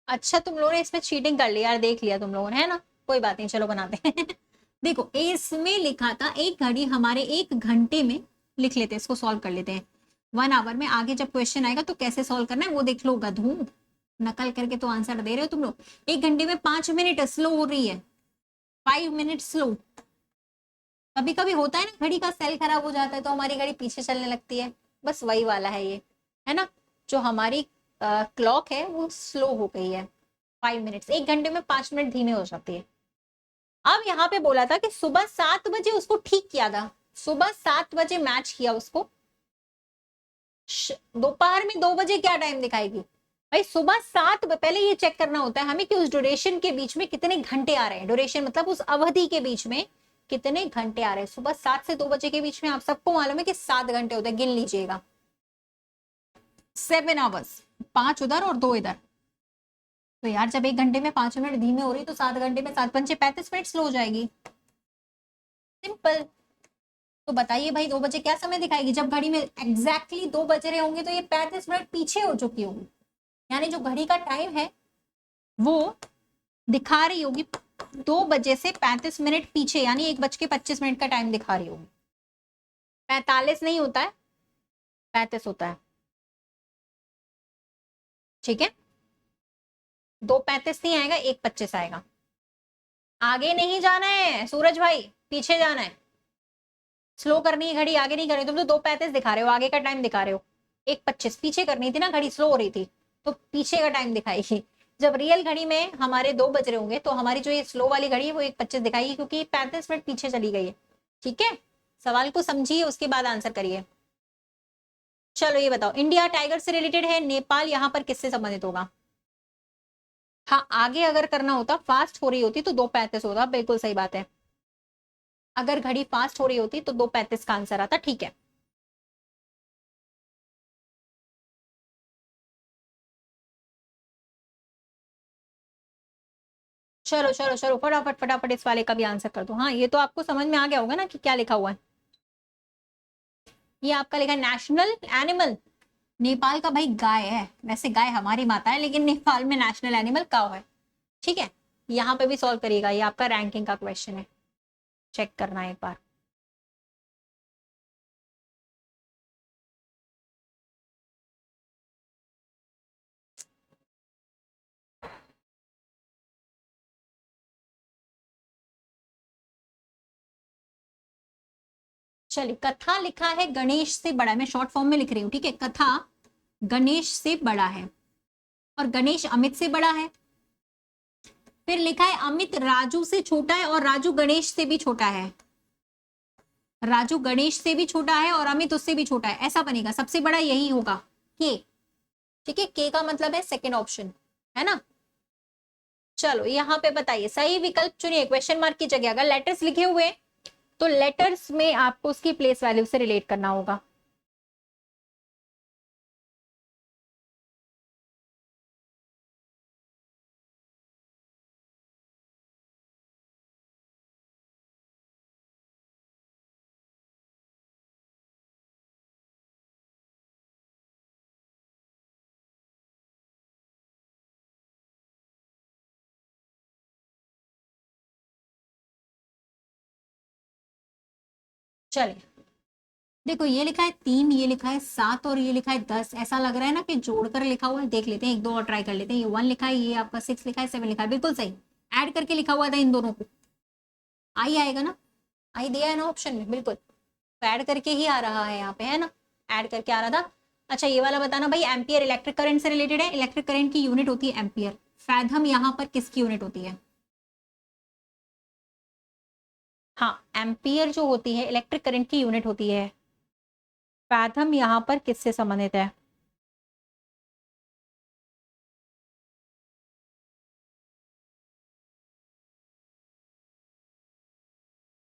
अच्छा तुम लोगों ने इसमें चीटिंग कर ली यार, देख लिया तुम लोगों ने, है ना? कोई बात नहीं, चलो बनाते हैं। देखो इसमें लिखा था एक घड़ी हमारे 1 घंटे में, लिख लेते हैं इसको, सॉल्व कर लेते हैं 1 आवर में। आगे जब क्वेश्चन आएगा तो कैसे सॉल्व करना है वो देख लो, गधू नकल करके तो आंसर दे रहे हो तुम लोग। 1 घंटे में 5 मिनट स्लो हो रही है, 5 मिनट स्लो। कभी कभी होता है ना, घड़ी का सेल खराब हो जाता है तो हमारी घड़ी पीछे चलने लगती है, बस वही वाला है ये, है ना? जो हमारी क्लॉक है वो स्लो हो गई है, 5 मिनट, 1 घंटे में 5 मिनट धीमे हो जाती है। अब यहाँ पे बोला था कि सुबह 7 बजे उसको ठीक किया था, सुबह 7 बजे मैच किया उसको, दोपहर में 2 बजे क्या टाइम दिखाएगी? भाई सुबह 7, पहले ये चेक करना होता है हमें कि उस ड्यूरेशन के बीच में कितने घंटे आ रहे हैं, ड्यूरेशन मतलब उस अवधि के बीच में कितने घंटे आ रहे हैं। सुबह 7 से 2 बजे के बीच में आप सबको मालूम है कि 7 घंटे होते हैं, गिन लीजिएगा, 7 आवर्स, 5 उधर और 2 इधर। तो यार जब 1 घंटे में 5 मिनट धीमे हो रही तो 7 घंटे में 7 पंचे 35 मिनट स्लो हो जाएगी, सिंपल। तो बताइए भाई 2 बजे क्या समय दिखाएगी? जब घड़ी में एग्जैक्टली 2 बज रहे होंगे तो ये 35 मिनट पीछे हो चुकी होगी, यानी जो घड़ी का टाइम है वो दिखा रही होगी 2 बजे से 35 मिनट पीछे, यानी 1 बज के 25 मिनट का टाइम दिखा रही होगी। 45 नहीं होता है, 35 होता है, ठीक है? 2:35 नहीं आएगा, 1:25 आएगा। आगे नहीं जाना है सूरज भाई, पीछे जाना है, स्लो करनी है घड़ी, आगे नहीं कर रही। तुम तो 2:35 दिखा रहे हो, आगे का टाइम दिखा रहे हो। 1:25 पीछे करनी थी ना, घड़ी स्लो हो रही थी तो पीछे का टाइम दिखाएगी। जब रियल घड़ी में हमारे 2 बज रहे होंगे तो हमारी जो ये स्लो वाली घड़ी है वो 1:25 दिखाएगी, क्योंकि 35 मिनट पीछे चली गई है, ठीक है? सवाल को समझिए उसके बाद आंसर करिए। चलो ये बताओ, इंडिया टाइगर से रिलेटेड है, नेपाल यहाँ पर किससे संबंधित होगा? हाँ आगे अगर करना होता, फास्ट हो रही होती तो 2:35 होता, बिल्कुल सही बात है। अगर घड़ी फास्ट हो रही होती तो 2:35 का आंसर आता, ठीक है। चलो चलो चलो, फटाफट फटाफट इस वाले का भी आंसर कर दो। हाँ ये तो आपको समझ में आ गया होगा ना कि क्या लिखा हुआ है। ये आपका लिखा है नेशनल एनिमल, नेपाल का भाई गाय है, वैसे गाय हमारी माता है लेकिन नेपाल में नेशनल एनिमल काऊ है, ठीक है? यहाँ पे भी सॉल्व करिएगा, ये आपका रैंकिंग का क्वेश्चन है, चेक करना एक बार। चलिए, कथा लिखा है गणेश से बड़ा है, मैं शॉर्ट फॉर्म में लिख रही हूँ, ठीक है। कथा गणेश से बड़ा है और गणेश अमित से बड़ा है। फिर लिखा है अमित राजू से छोटा है और राजू गणेश से भी छोटा है। राजू गणेश से भी छोटा है और अमित उससे भी छोटा है, ऐसा बनेगा। सबसे बड़ा यही होगा के, ठीक है। के का मतलब है सेकेंड ऑप्शन, है ना। चलो यहाँ पे बताइए, सही विकल्प चुनिए। क्वेश्चन मार्क की जगह अगर लेटर्स लिखे हुए तो लेटर्स में आपको उसकी प्लेस वैल्यू से रिलेट करना होगा। चलिए देखो, ये लिखा है 3, ये लिखा है 7 और ये लिखा है 10। ऐसा लग रहा है ना कि जोड़कर लिखा हुआ है। देख लेते हैं, एक दो और ट्राई कर लेते हैं। ये 1 लिखा है, ये आपका 6 लिखा है, 7 लिखा है, बिल्कुल सही। ऐड करके लिखा हुआ था इन दोनों को, आई आएगा ना। आई दिया है ना ऑप्शन में, बिल्कुल। तो ऐड करके ही आ रहा है यहाँ पे, है ना। ऐड करके आ रहा था। अच्छा ये वाला बताना भाई, एम्पियर इलेक्ट्रिक करंट से रिलेटेड है। इलेक्ट्रिक करंट की यूनिट होती है एम्पियर। फैथम यहाँ पर किसकी यूनिट होती है? हाँ, एम्पियर जो होती है इलेक्ट्रिक करंट की यूनिट होती है। फैथम यहाँ पर किससे संबंधित है?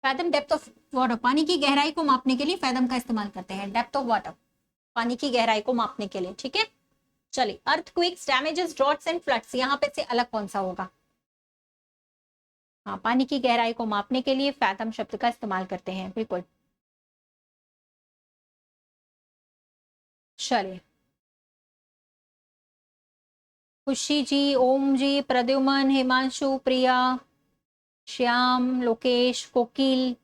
फैथम डेप्थ ऑफ वाटर, पानी की गहराई को मापने के लिए फैथम का इस्तेमाल करते हैं। डेप्थ ऑफ वाटर, पानी की गहराई को मापने के लिए, ठीक है। चलिए, earthquakes, damages, droughts and floods, यहाँ पे से अलग कौन सा होगा? हाँ, पानी की गहराई को मापने के लिए फैथम शब्द का इस्तेमाल करते हैं, बिल्कुल। चलिए, खुशी जी, ओम जी, प्रद्युमन, हिमांशु, प्रिया, श्याम, लोकेश, कोकिल,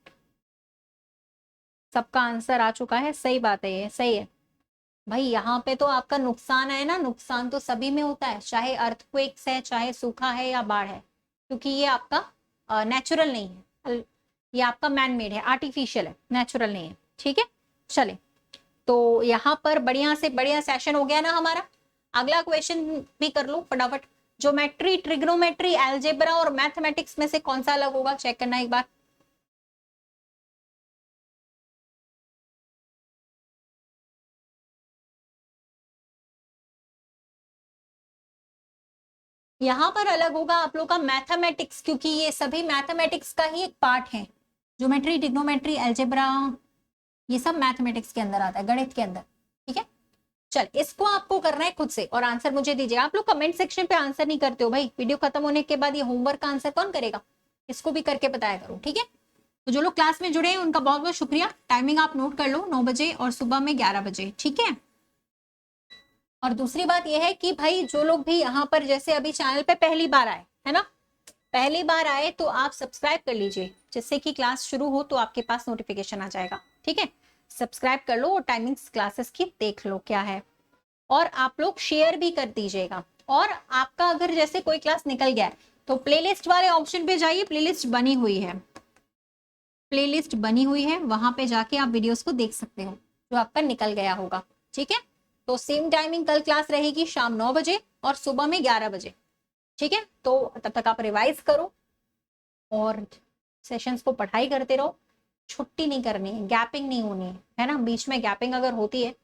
सबका आंसर आ चुका है। सही बात है, ये सही है भाई। यहाँ पे तो आपका नुकसान है ना, नुकसान तो सभी में होता है, चाहे अर्थक्वेक्स है, चाहे सूखा है या बाढ़ है, क्योंकि ये आपका नेचुरल नहीं है। ये आपका मैन मेड है, आर्टिफिशियल है, नेचुरल नहीं है, ठीक है। चले, तो यहाँ पर बढ़िया से बढ़िया सेशन हो गया ना हमारा। अगला क्वेश्चन भी कर लो फटाफट। ज्योमेट्री, ट्रिग्नोमेट्री, एल्जेब्रा और मैथमेटिक्स में से कौन सा अलग होगा, चेक करना एक बार। यहाँ पर अलग होगा आप लोग का मैथमेटिक्स, क्योंकि ये सभी मैथमेटिक्स का ही एक पार्ट है। ज्योमेट्री, ट्रिग्नोमेट्री, एल्जेब्रा, ये सब मैथमेटिक्स के अंदर आता है, गणित के अंदर, ठीक है। चल, इसको आपको करना है खुद से और आंसर मुझे दीजिए। आप लोग कमेंट सेक्शन पे आंसर नहीं करते हो भाई, वीडियो खत्म होने के बाद ये होमवर्क का आंसर कौन करेगा? इसको भी करके बताया करो, ठीक है। तो जो लोग क्लास में जुड़े हैं उनका बहुत बहुत शुक्रिया। टाइमिंग आप नोट कर लो, 9 बजे और सुबह में 11 बजे, ठीक है। और दूसरी बात यह है कि भाई जो लोग भी यहाँ पर जैसे अभी चैनल पे पहली बार आए, है ना, पहली बार आए तो आप सब्सक्राइब कर लीजिए, जिससे कि क्लास शुरू हो तो आपके पास नोटिफिकेशन आ जाएगा, ठीक है। सब्सक्राइब कर लो और टाइमिंग्स क्लासेस की देख लो क्या है। और आप लोग शेयर भी कर दीजिएगा। और आपका अगर जैसे कोई क्लास निकल गया है तो प्लेलिस्ट वाले ऑप्शन पे जाइए, प्लेलिस्ट बनी हुई है, प्लेलिस्ट बनी हुई है, वहां पे जाके आप वीडियोस को देख सकते हो जो आपका निकल गया होगा, ठीक है। तो सेम टाइमिंग कल क्लास रहेगी शाम 9 बजे और सुबह में 11 बजे, ठीक है। तो तब तक आप रिवाइज करो और सेशंस को पढ़ाई करते रहो। छुट्टी नहीं करनी है, गैपिंग नहीं होनी है ना। बीच में गैपिंग अगर होती है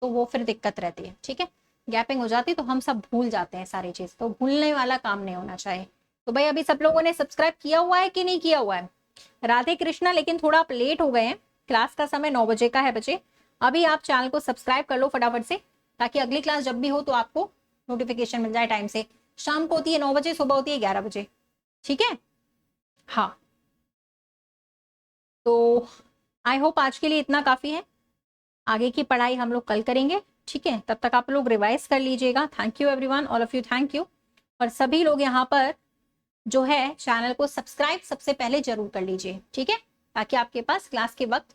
तो वो फिर दिक्कत रहती है, ठीक है। गैपिंग हो जाती है तो हम सब भूल जाते हैं सारी चीज, तो भूलने वाला काम नहीं होना चाहिए। तो भाई अभी सब लोगों ने सब्सक्राइब किया हुआ है कि नहीं किया हुआ है? राधे कृष्णा, लेकिन थोड़ा आप लेट हो गए हैं, क्लास का समय 9 बजे का है बच्चे। अभी आप चैनल को सब्सक्राइब कर लो फटाफट से, ताकि अगली क्लास जब भी हो तो आपको नोटिफिकेशन मिल जाए टाइम से। शाम को होती है 9 बजे, सुबह होती है 11 बजे, ठीक है। हाँ, तो आई होप आज के लिए इतना काफी है। आगे की पढ़ाई हम लोग कल करेंगे, ठीक है। तब तक आप लोग रिवाइज कर लीजिएगा। Thank you everyone, all of you, thank you. और सभी लोग यहाँ पर जो है चैनल को सब्सक्राइब सबसे पहले जरूर कर लीजिए, ठीक है, ताकि आपके पास क्लास के वक्त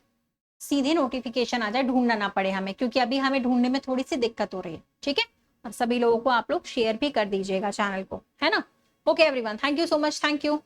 सीधे नोटिफिकेशन आ जाए, ढूंढना ना पड़े हमें, क्योंकि अभी हमें ढूंढने में थोड़ी सी दिक्कत हो रही है, ठीक है। और सभी लोगों को आप लोग शेयर भी कर दीजिएगा चैनल को, है ना। Okay everyone, thank you so much, thank you.